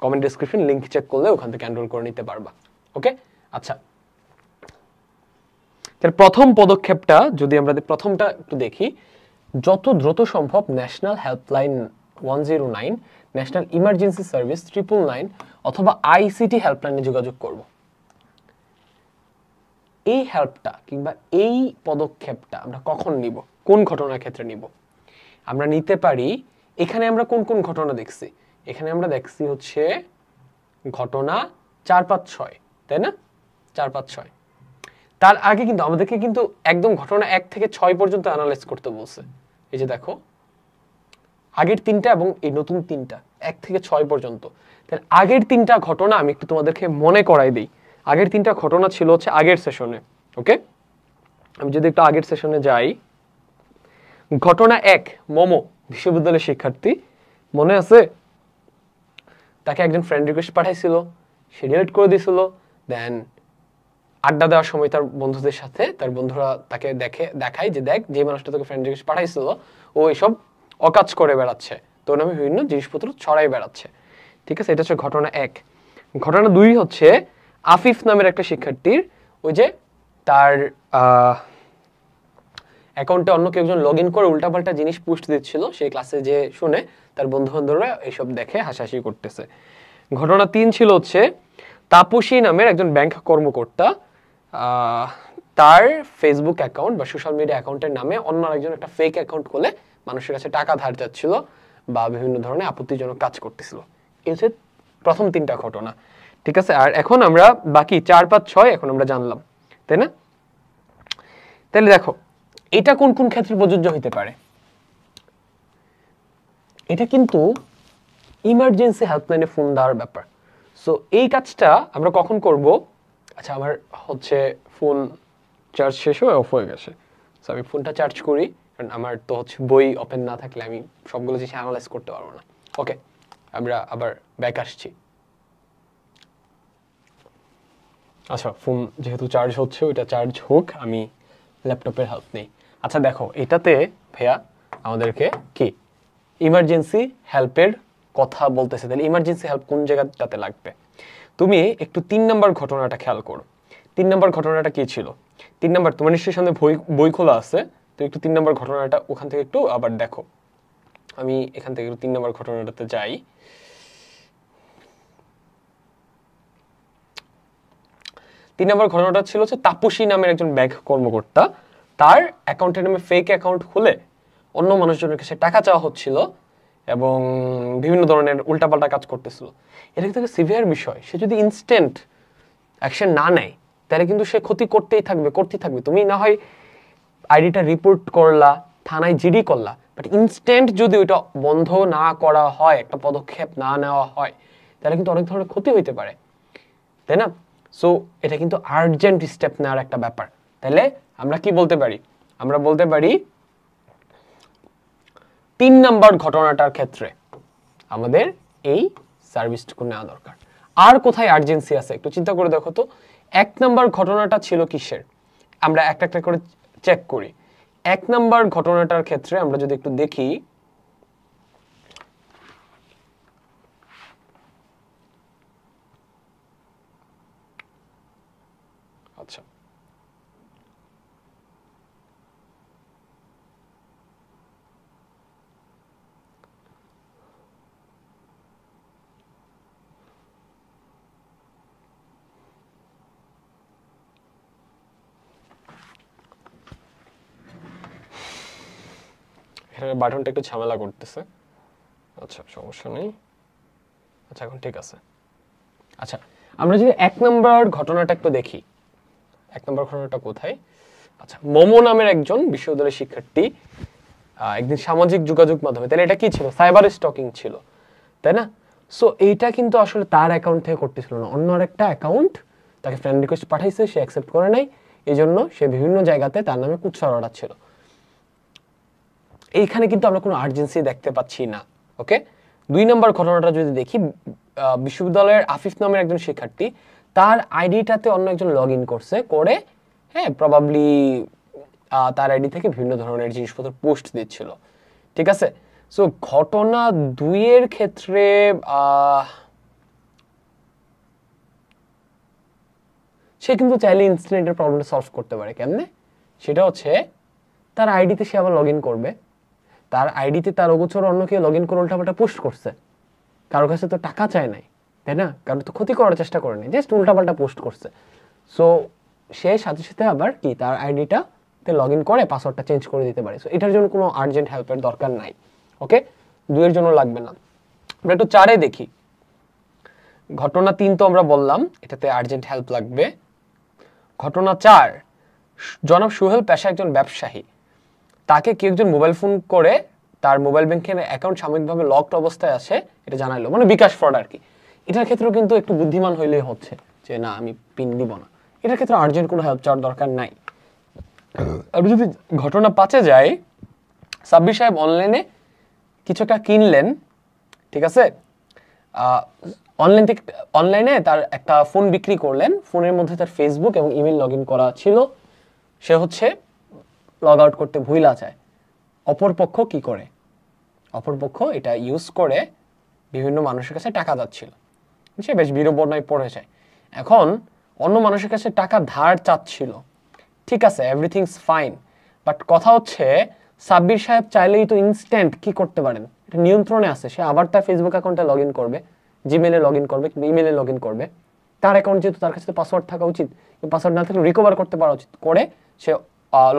Speaker 2: কমেন্ট ডেসক্রিপশন লিংক চেক করলে ওখান থেকে এনরোল করে নিতে পারবা। ওকে, আচ্ছা তাহলে প্রথম পদক্ষেপটা যদি আমরা প্রথমটা একটু দেখি, যত দ্রুত সম্ভব national helpline 109, national emergency service 999 অথবা আইসিটি হেল্পলাইনে যোগাযোগ করব। এই হেল্পটা কিংবা এই পদক্ষেপটা আমরা কখন নিব, কোন ঘটনার ক্ষেত্রে নিব? আমরা নিতে পারি, এখানে আমরা কোন কোন ঘটনা দেখছি? এখানে আমরা দেখছি হচ্ছে ঘটনা 4, 5, 6, তাই না? 4, 5, 6। তার আগে কিন্তু আমাদেরকে কিন্তু একদম ঘটনা 1 থেকে 6 পর্যন্ত অ্যানালাইজ করতে বলছে। এই যে দেখো আগের 3টা এবং এই নতুন 3টা 1 থেকে 6 পর্যন্ত। তাহলে আগের 3টা ঘটনা আমি একটু তোমাদেরকে মনে করাই দিই। আগের 3টা ঘটনা ছিল হচ্ছে আগের সেশনে। ওকে, আমি যদি একটু আগের সেশনে যাই, ঘটনা 1, মোমো বিশ্ববিদ্যালয়ের শিক্ষার্থী, মনে আছে? তাকে একজন ফ্রেন্ড রিকোয়েস্ট পাঠাইছিল, সে ডিলিট করে দিয়েছিল। দেন আড্ডা দেওয়ার সময় তার বন্ধুদের সাথে তার বন্ধুরা তাকে দেখায় যে দেখ যে মানুষটা তোকে ফ্রেন্ড রিকোয়েস্ট পাঠাইছিল ও এইসব অকাজ করে বেড়াচ্ছে, তোর নামে বিভিন্ন জিনিসপত্র ছড়াই বেড়াচ্ছে। ঠিক আছে, এটা হচ্ছে ঘটনা 1। ঘটনা 2 হচ্ছে আফিফ নামের একটা শিক্ষার্থীর, ওই যে তার অ্যাকাউন্টে অন্য কেউ একজন লগ ইন করে উল্টাপাল্টা জিনিস পোস্ট দিচ্ছিল, সেই ক্লাসে যে শুনে তার বন্ধু বান্ধবরা এইসব দেখে হাসাহাসি করতেছে। ঘটনা 3 ছিল হচ্ছে তাপসী নামের একজন ব্যাংক কর্মকর্তা, তার ফেসবুক অ্যাকাউন্ট বা সোশ্যাল মিডিয়া অ্যাকাউন্টের নামে অন্য একজন একটা ফেক অ্যাকাউন্ট খুলে মানুষের কাছে টাকা ধার চাচ্ছিল বা বিভিন্ন ধরনের আপত্তিজনক কাজ করতেছিল। এই হচ্ছে প্রথম 3টা ঘটনা। ঠিক আছে, আর এখন আমরা বাকি 4, 5, 6 এখন আমরা জানলাম, তাই না? তাহলে দেখো এটা কোন কোন ক্ষেত্রে প্রযোজ্য হতে পারে। এটা কিন্তু ইমার্জেন্সি হেল্পলাইনে ফোন দেওয়ার ব্যাপার। সো এই কাজটা আমরা কখন করব? আচ্ছা, আমার হচ্ছে ফোন চার্জ শেষ হয়ে অফ হয়ে গেছে, সো আমি ফোনটা চার্জ করি, কারণ আমার তো হচ্ছে বই ওপেন না থাকলে আমি সবগুলো জিনিস অ্যানালাইজ করতে পারবো না। ওকে, আমরা আবার ব্যাক আসছি। আচ্ছা, ফোন যেহেতু চার্জ হচ্ছে, ওইটা চার্জ হোক, আমি ল্যাপটপের হেল্প নেই। আচ্ছা দেখো এটাতে ভাইয়া আমাদেরকে কি ইমার্জেন্সি হেল্পের কথা বলতেছে, তাহলে ইমার্জেন্সি হেল্প কোন জায়গাটাতে লাগবে? তুমি একটু 3 নম্বর ঘটনাটা খেয়াল করো। 3 নম্বর ঘটনাটা কি ছিল? 3 নম্বর তোমার নিশ্চয়ই সামনে বই খোলা আছে, তো একটু 3 নম্বর ঘটনাটা ওখান থেকে একটু আবার দেখো। আমি এখান থেকে একটু 3 নম্বর ঘটনাটাতে যাই। 3 নম্বর ঘটনাটা ছিল হচ্ছে তাপসী নামের একজন ব্যাংক কর্মকর্তা, তার অ্যাকাউন্টের নামে ফেক অ্যাকাউন্ট খুলে অন্য মানুষজনের কাছে টাকা চাওয়া হচ্ছিল এবং বিভিন্ন ধরনের উল্টাপাল্টা কাজ করতেছিল। এটা কিন্তু একটা সিভিয়ার বিষয়। সে যদি ইনস্ট্যান্ট অ্যাকশন না নেয় তাহলে কিন্তু সে ক্ষতি করতেই থাকবে। তুমি না হয় আইডিটা রিপোর্ট করলা, থানায় জিডি করলা, বাট ইনস্ট্যান্ট যদি ওইটা বন্ধ না করা হয়, একটা পদক্ষেপ না নেওয়া হয়, তাহলে কিন্তু অনেক ধরনের ক্ষতি হইতে পারে, তাই না? সো এটা কিন্তু আর্জেন্ট স্টেপ নেওয়ার একটা ব্যাপার। তাহলে আমরা কি বলতে পারি? আমরা বলতে পারি 3 নম্বর ঘটনাটার ক্ষেত্রে আমাদের এই সার্ভিসটুকু নেওয়া দরকার। আর কোথায় আর্জেন্সি আছে একটু চিন্তা করে দেখো তো। 1 নম্বর ঘটনাটা ছিল কিসের? আমরা একটা একটা করে চেক করি। 1 নম্বর ঘটনাটার ক্ষেত্রে আমরা যদি একটু দেখি, আচ্ছা এখানে বাটনটা একটু ঝামেলা করতেছে। আচ্ছা সমস্যা নেই, আচ্ছা এখন ঠিক আছে। আচ্ছা আমরা যদি 1 নম্বর ঘটনাটা একটু দেখি, 1 নম্বর ঘটনাটা কোথায়? আচ্ছা, মোমো নামের একজন বিশ্ববিদ্যালয়ের শিক্ষার্থী একদিন সামাজিক যোগাযোগ মাধ্যমে, তাহলে এটা কি ছিল? সাইবার স্টকিং ছিল, তাই না? সো এইটা কিন্তু আসলে তার অ্যাকাউন্ট থেকে করতেছিল না, অন্য আরেকটা অ্যাকাউন্ট তাকে ফ্রেন্ড রিকোয়েস্ট পাঠাইছে, সে অ্যাকসেপ্ট করে নাই, এই জন্য সে বিভিন্ন জায়গাতে তার নামে কুৎসা রটাচ্ছিল। এইখানে কিন্তু আমরা কোনো আর্জেন্সি দেখতে পাচ্ছি না। ওকে, 2 নম্বর ঘটনাটা যদি দেখি, বিশ্ববিদ্যালয়ের আফিফ নামের একজন শিক্ষার্থী তার আইডিটাতে অন্য একজন লগ ইন করছে, করে হ্যাঁ প্রবাবলি তার আইডি থেকে বিভিন্ন ধরনের জিনিসপত্র পোস্ট দিচ্ছিল, ঠিক আছে? সো ঘটনা 2 এর ক্ষেত্রে সে কিন্তু চাইলে ইনস্ট্যান্টের প্রবলেমটা সলভ করতে পারে। কেমনে? সেটা হচ্ছে তার আইডিতে সে আবার লগ ইন করবে, তার আইডিতে তার অগোচর অন্য কেউ লগ ইন করে উল্টাপাল্টা পোস্ট করছে, কারোর কাছে তো টাকা চায় নাই, তাই না? কারো তো ক্ষতি করার চেষ্টা করে নাই, জাস্ট উল্টাপাল্টা পোস্ট করছে। সো সে সাথে সাথে আবার কি তার আইডিটাতে লগ ইন করে পাসওয়ার্ডটা চেঞ্জ করে দিতে পারে। সো এটার জন্য কোনো আর্জেন্ট হেল্পের দরকার নাই। ওকে, 2 এর জন্য লাগবে না। আমরা একটু 4 এ দেখি। ঘটনা 3 তো আমরা বললাম এটাতে আর্জেন্ট হেল্প লাগবে। ঘটনা 4, জনাব সোহেল পেশা একজন ব্যবসায়ী, তাকে কেউ একজন মোবাইল ফোন করে তার মোবাইল ব্যাংকের অ্যাকাউন্ট সাময়িকভাবে লকড অবস্থায় আছে এটা জানাইলো, মানে বিকাশ ফ্রড আর কি। এটার ক্ষেত্রেও কিন্তু একটু বুদ্ধিমান হইলেই হচ্ছে যে না আমি পিন দিব না, এটার ক্ষেত্রে আর্জেন্ট কোনো হেল্প চাওয়ার দরকার নাই। আমি যদি ঘটনা 5 এ যাই, সাব্বির সাহেব অনলাইনে কিছু একটা কিনলেন, ঠিক আছে? অনলাইনে তার একটা ফোন বিক্রি করলেন, ফোনের মধ্যে তার ফেসবুক এবং ইমেল লগ ইন করা ছিল, সে হচ্ছে লগ আউট করতে ভুইলা যায়। অপরপক্ষ কি করে? অপরপক্ষ এটা ইউজ করে বিভিন্ন মানুষের কাছে টাকা যাচ্ছিল, সে বেশ বিড়ম্বনায় পড়ে যায়। এখন অন্য মানুষের কাছে টাকা ধার চাচ্ছিল, ঠিক আছে, এভরিথিংস ফাইন, বাট কথা হচ্ছে সাব্বির সাহেব চাইলেই তো ইনস্ট্যান্ট কি করতে পারেন, এটা নিয়ন্ত্রণে আছে। সে আবার তার ফেসবুক অ্যাকাউন্টে লগ ইন করবে, জিমেলে লগ ইন করবে কিংবা ইমেলে লগ ইন করবে, তার অ্যাকাউন্ট যেহেতু তার কাছে পাসওয়ার্ড থাকা উচিত, পাসওয়ার্ড না থাকলে রিকভার করতে পারা উচিত, করে সে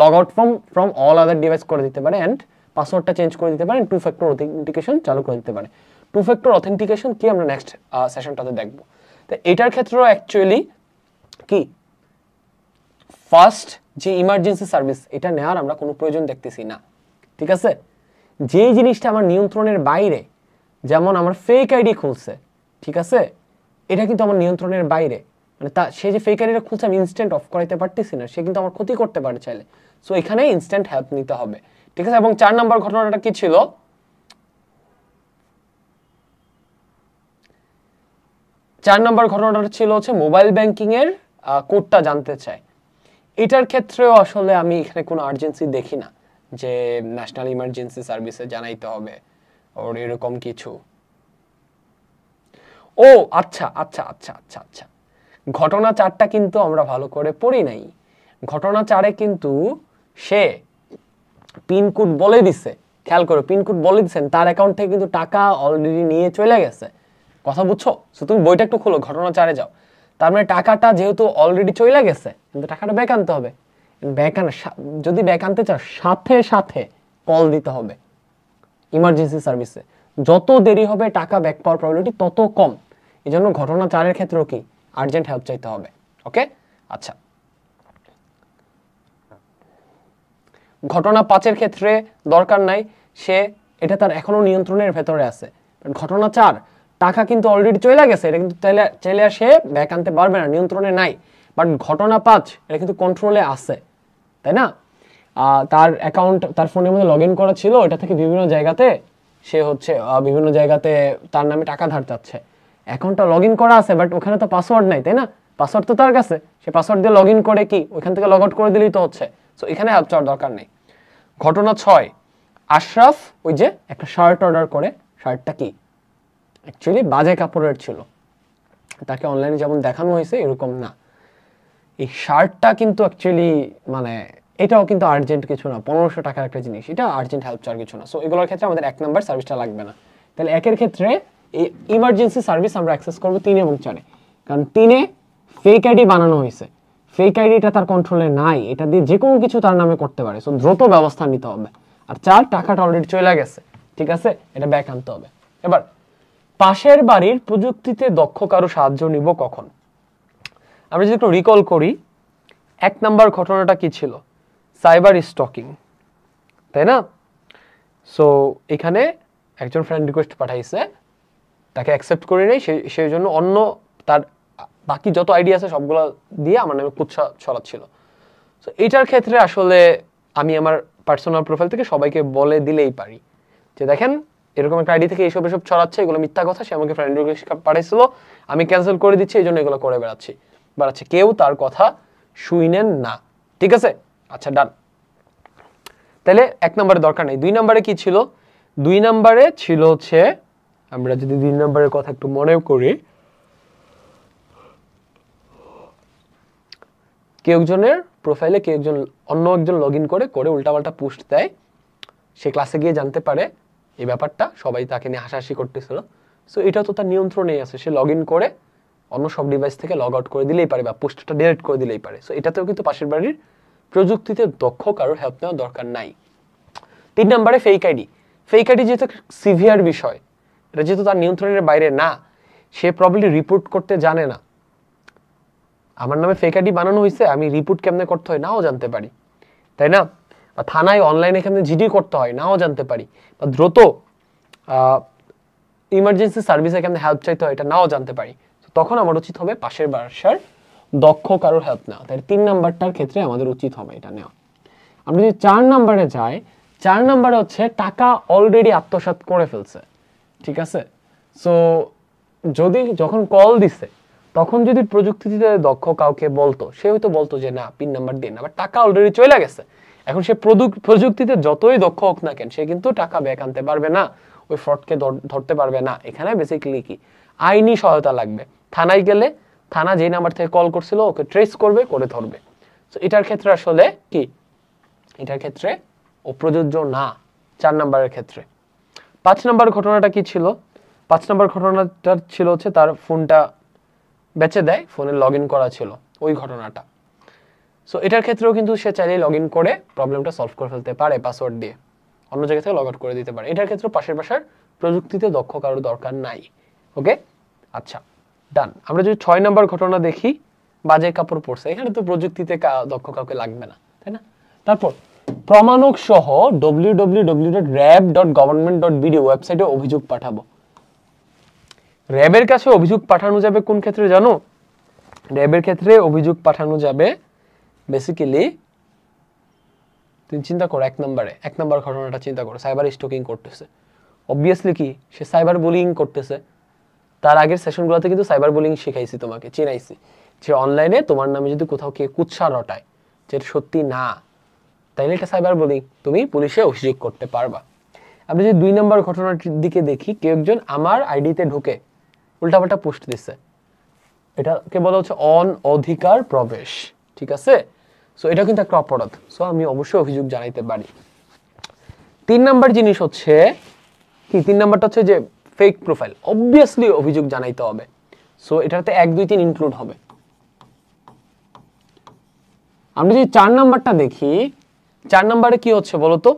Speaker 2: log out from all other device করে দিতে পারে অ্যান্ড পাসওয়ার্ডটা চেঞ্জ করে দিতে পারে, 2 ফ্যাক্টর অথেন্টিকেশন চালু করে দিতে পারে। 2 ফ্যাক্টর অথেন্টিকেশন কি আমরা নেক্সট সেশনটাতে দেখব। তো এটার ক্ষেত্রেও অ্যাকচুয়ালি কি ফার্স্ট যে ইমার্জেন্সি সার্ভিস এটা নেওয়ার আমরা কোনো প্রয়োজন দেখতেছি না, ঠিক আছে? যে জিনিসটা আমার নিয়ন্ত্রণের বাইরে, যেমন আমার ফেক আইডি খুলছে, ঠিক আছে, এটা কিন্তু আমার নিয়ন্ত্রণের বাইরে, মানে সে যে ফেক আইডিটা খুলছে আমি ইনস্ট্যান্ট অফ করাইতে পারতেছি না, সে কিন্তু আমার ক্ষতি করতে পারে চাইলে। সো এখানে ইনস্ট্যান্ট হেল্প নিতে হবে, ঠিক আছে? এবং 4 নম্বর ঘটনাটা কি ছিল? 4 নম্বর ঘটনাটা ছিল হচ্ছে মোবাইল ব্যাংকিং এর কোডটা জানতে চায়। এটার ক্ষেত্রেও আসলে আমি এখানে কোনো আর্জেন্সি দেখি না যে ন্যাশনাল ইমার্জেন্সি সার্ভিসে জানাইতে হবে ওর এরকম কিছু। ও আচ্ছা আচ্ছা আচ্ছা আচ্ছা আচ্ছা, ঘটনা 4টা কিন্তু আমরা ভালো করে পড়ি নাই। ঘটনা 4-এ কিন্তু সে পিনকোড বলে দিছে, খেয়াল করো, পিনকোড বলে দিচ্ছেন, তার অ্যাকাউন্ট থেকে কিন্তু টাকা অলরেডি নিয়ে চলে গেছে। কথা বুঝছো? সো তুমি বইটা একটু খোলো, ঘটনা 4-এ যাও। তার মানে টাকাটা যেহেতু অলরেডি চলে গেছে, কিন্তু টাকাটা ব্যাক আনতে হবে। যদি ব্যাক আনতে চাও সাথে সাথে কল দিতে হবে ইমার্জেন্সি সার্ভিসে। যত দেরি হবে টাকা ব্যাক পাওয়ার প্রবাবিলিটি তত কম। এই জন্য ঘটনা 4-এর ক্ষেত্রেও কি আর্জেন্ট হেল্প চাইতে হবে। ওকে, আচ্ছা। ঘটনা 5-এর ক্ষেত্রে দরকার নাই, সে এটা তার এখনো নিয়ন্ত্রণের ভেতরে আছে। ঘটনা 4 টাকা কিন্তু অলরেডি চলে গেছে, এটা কিন্তু চাইলে সে ব্যাক আনতে পারবে না, নিয়ন্ত্রণে নাই। বাট ঘটনা 5 এটা কিন্তু কন্ট্রোলে আছে, তাই না? তার অ্যাকাউন্ট তার ফোনের মধ্যে লগ ইন করা ছিল, এটা থেকে বিভিন্ন জায়গাতে সে হচ্ছে বিভিন্ন জায়গাতে তার নামে টাকা ধার চাচ্ছে। অ্যাকাউন্টটা লগ ইন করা আছে, বাট ওখানে তো পাসওয়ার্ড নাই, তাই না? পাসওয়ার্ড তো তার কাছে, সে পাসওয়ার্ড দিয়ে লগ ইন করে কি ওইখান থেকে লগ আউট করে দিলেই তো হচ্ছে। সো এখানে হেল্প চাওয়ার দরকার নেই। ঘটনা 6 আশরাফ ওই যে একটা শার্ট অর্ডার করে, শার্টটা কি অ্যাকচুয়ালি বাজে কাপড়ের ছিল, তাকে অনলাইনে যেমন দেখানো হয়েছে এরকম না। এই শার্টটা কিন্তু অ্যাকচুয়ালি মানে এটাও কিন্তু আর্জেন্ট কিছু না, 1500 টাকার একটা জিনিস, এটা আর্জেন্ট হেল্প চাওয়ার কিছু না। সো এগুলোর ক্ষেত্রে আমাদের 1 নাম্বার সার্ভিসটা লাগবে না। তাহলে 1-এর ক্ষেত্রে এই ইমার্জেন্সি সার্ভিস আমরা অ্যাক্সেস করবো 3 এবং 4-এ, কারণ 3-এ ফেক আইডি বানানো হয়েছে, ফেক আইডিটা তার কন্ট্রোলে নাই, এটা দিয়ে যে কোনো কিছু তার নামে করতে পারে। সো দ্রুত ব্যবস্থা নিতে হবে। আর 4 টাকাটা অলরেডি চলে গেছে, ঠিক আছে, এটা ব্যাক আনতে হবে। এবার পাশের বাড়ির প্রযুক্তিতে দক্ষ কারো সাহায্য নিব কখন? আমরা যদি একটু রিকল করি, 1 নাম্বার ঘটনাটা কি ছিল? সাইবার স্টকিং, তাই না? সো এখানে একজন ফ্রেন্ড রিকোয়েস্ট পাঠাইছে, তাকে অ্যাকসেপ্ট করে নেই, সেই জন্য অন্য তার বাকি যত আইডি আছে সবগুলো দিয়ে আমার নামে কুৎসা ছড়াচ্ছিল। সো এটার ক্ষেত্রে আসলে আমি আমার পার্সোনাল প্রোফাইল থেকে সবাইকে বলে দিলেই পারি যে দেখেন এরকম একটা আইডি থেকে এইসব ছড়াচ্ছে, এগুলো মিথ্যা কথা, সে আমাকে ফ্রেন্ড রিকোয়েস্ট পাঠাইছিল, আমি ক্যান্সেল করে দিচ্ছি, এই জন্য এগুলো করে বেড়াচ্ছি। কেউ তার কথা শুনেন না, ঠিক আছে? আচ্ছা, ডান। তাহলে 1 নম্বরে দরকার নেই। 2 নম্বরে কি ছিল? 2 নম্বরে ছিল হচ্ছে, আমরা যদি 2 নম্বরের কথা একটু মনে করি, কেউ একজনের প্রোফাইলে অন্য একজন লগ ইন করে উল্টাপাল্টা পোস্ট দেয়, সে ক্লাসে গিয়ে জানতে পারে এই ব্যাপারটা, সবাই তাকে নিয়ে হাসাহাসি করতেছিল। সো এটা তো তার নিয়ন্ত্রণেই আছে, সে লগ ইন করে অন্য সব ডিভাইস থেকে লগ আউট করে দিলেই পারে বা পোস্টটা ডিলিট করে দিলেই পারে। সো এটাতেও কিন্তু পাশের বাড়ির প্রযুক্তিতে দক্ষ কারোর হেল্প নেওয়ার দরকার নাই। 3 নম্বরে ফেক আইডি। ফেক আইডি যেহেতু সিভিয়ার বিষয়, এটা যেহেতু তার নিয়ন্ত্রণের বাইরে না, সে প্রবলি রিপোর্ট করতে জানে না। আমার নামে ফেক আইডি বানানো হয়েছে, আমি রিপোর্ট কেমনে করতে হয় নাও জানতে পারি, তাই না? বা থানায় অনলাইনে কেমনে জিডি করতে হয় নাও জানতে পারি, বা দ্রুত ইমার্জেন্সি সার্ভিসে কেমনে হেল্প চাইতে হয় এটা নাও জানতে পারি। তখন আমার উচিত হবে পাশের বাসার দক্ষ কারোর হেল্প নেওয়া। তাই 3 নাম্বারটার ক্ষেত্রে আমাদের উচিত হবে এটা নেওয়া। আমরা যদি 4 নাম্বারে যাই, 4 নাম্বারে হচ্ছে টাকা অলরেডি আত্মসাৎ করে ফেলছে, ঠিক আছে? সো যখন কল দিছে তখন যদি প্রযুক্তিতে দক্ষ কাউকে বলতো, সে হয়তো বলতো যে না পিন নাম্বার দিন, আবার টাকা অলরেডি চলে গেছে। এখন সে প্রযুক্তিতে যতই দক্ষ হোক না কেন, সে কিন্তু টাকা ব্যাক আনতে পারবে না, ওই ফ্রডকে ধরতে পারবে না। এখানে বেসিক্যালি কি আইনি সহায়তা লাগবে। থানায় গেলে থানা যেই নাম্বার থেকে কল করছিল ওকে ট্রেস করে ধরবে। তো এটার ক্ষেত্রে আসলে কি, এটার ক্ষেত্রে ও প্রযোজ্য না 4 নাম্বারের ক্ষেত্রে। 5 নাম্বার ঘটনাটা কি ছিল? 5 নাম্বার ঘটনাটা ছিল হচ্ছে তার ফোনটা বেচে দেয়, ফোনে লগ ইন করা ছিল ওই ঘটনাটা। সো এটার ক্ষেত্রেও কিন্তু সে চাইলেই লগ ইন করে প্রবলেমটা সলভ করে ফেলতে পারে পাসওয়ার্ড দিয়ে, অন্য জায়গা থেকে লগ আউট করে দিতে পারে। এটার ক্ষেত্রে পাশের বাসার প্রযুক্তিতে দক্ষ কারোর দরকার নাই। ওকে, আচ্ছা, ডান। আমরা যদি 6 নাম্বার ঘটনা দেখি, বাজে কাপড় পরছে, এখানে তো প্রযুক্তিতে দক্ষ কাউকে লাগবে না, তাই না? তারপর প্রমাণক সহ www.rab.government.bd ওয়েবসাইটে অভিযোগ পাঠাবো। র্যাবের কাছে অভিযোগ পাঠানো যাবে কোন ক্ষেত্রে জানো? র্যাবের ক্ষেত্রে অভিযোগ পাঠানো যাবে বেসিক্যালি, তুমি চিন্তা করো 1 নাম্বার ঘটনাটা চিন্তা করো, সাইবার স্টকিং করতেছে। অবভিয়াসলি কি সে সাইবার বুলিং করতেছে। তার আগের সেশনগুলোতে কিন্তু সাইবার বুলিং শিখাইছি, তোমাকে চিনাইছি যে অনলাইনে তোমার নামে যদি কোথাও কে কুৎসা রটায়, যেটা সত্যি না, তাইলে এটা সাইবার বুলিং, তুমি পুলিশে অভিযোগ করতে পারবা। আমরা যদি 2 নম্বর ঘটনাটির দিকে দেখি, কেউ একজন আমার আইডিতে ঢুকে উল্টাপাল্টা পোস্ট দিচ্ছে, এটাকে বলা হচ্ছে অনধিকার প্রবেশ, ঠিক আছে? সো এটা কিন্তু একটা অপরাধ, সো আমি অবশ্যই অভিযোগ জানাইতে পারি। 3 নাম্বার জিনিস হচ্ছে কি, 3 নাম্বারটা হচ্ছে যে ফেক প্রোফাইল, অবভিয়াসলি অভিযোগ জানাইতে হবে। সো এটাতে 1 2 3 ইনক্লুড হবে। আমরা যদি 4 নাম্বারটা দেখি, 4 নাম্বারে কি হচ্ছে বলতো?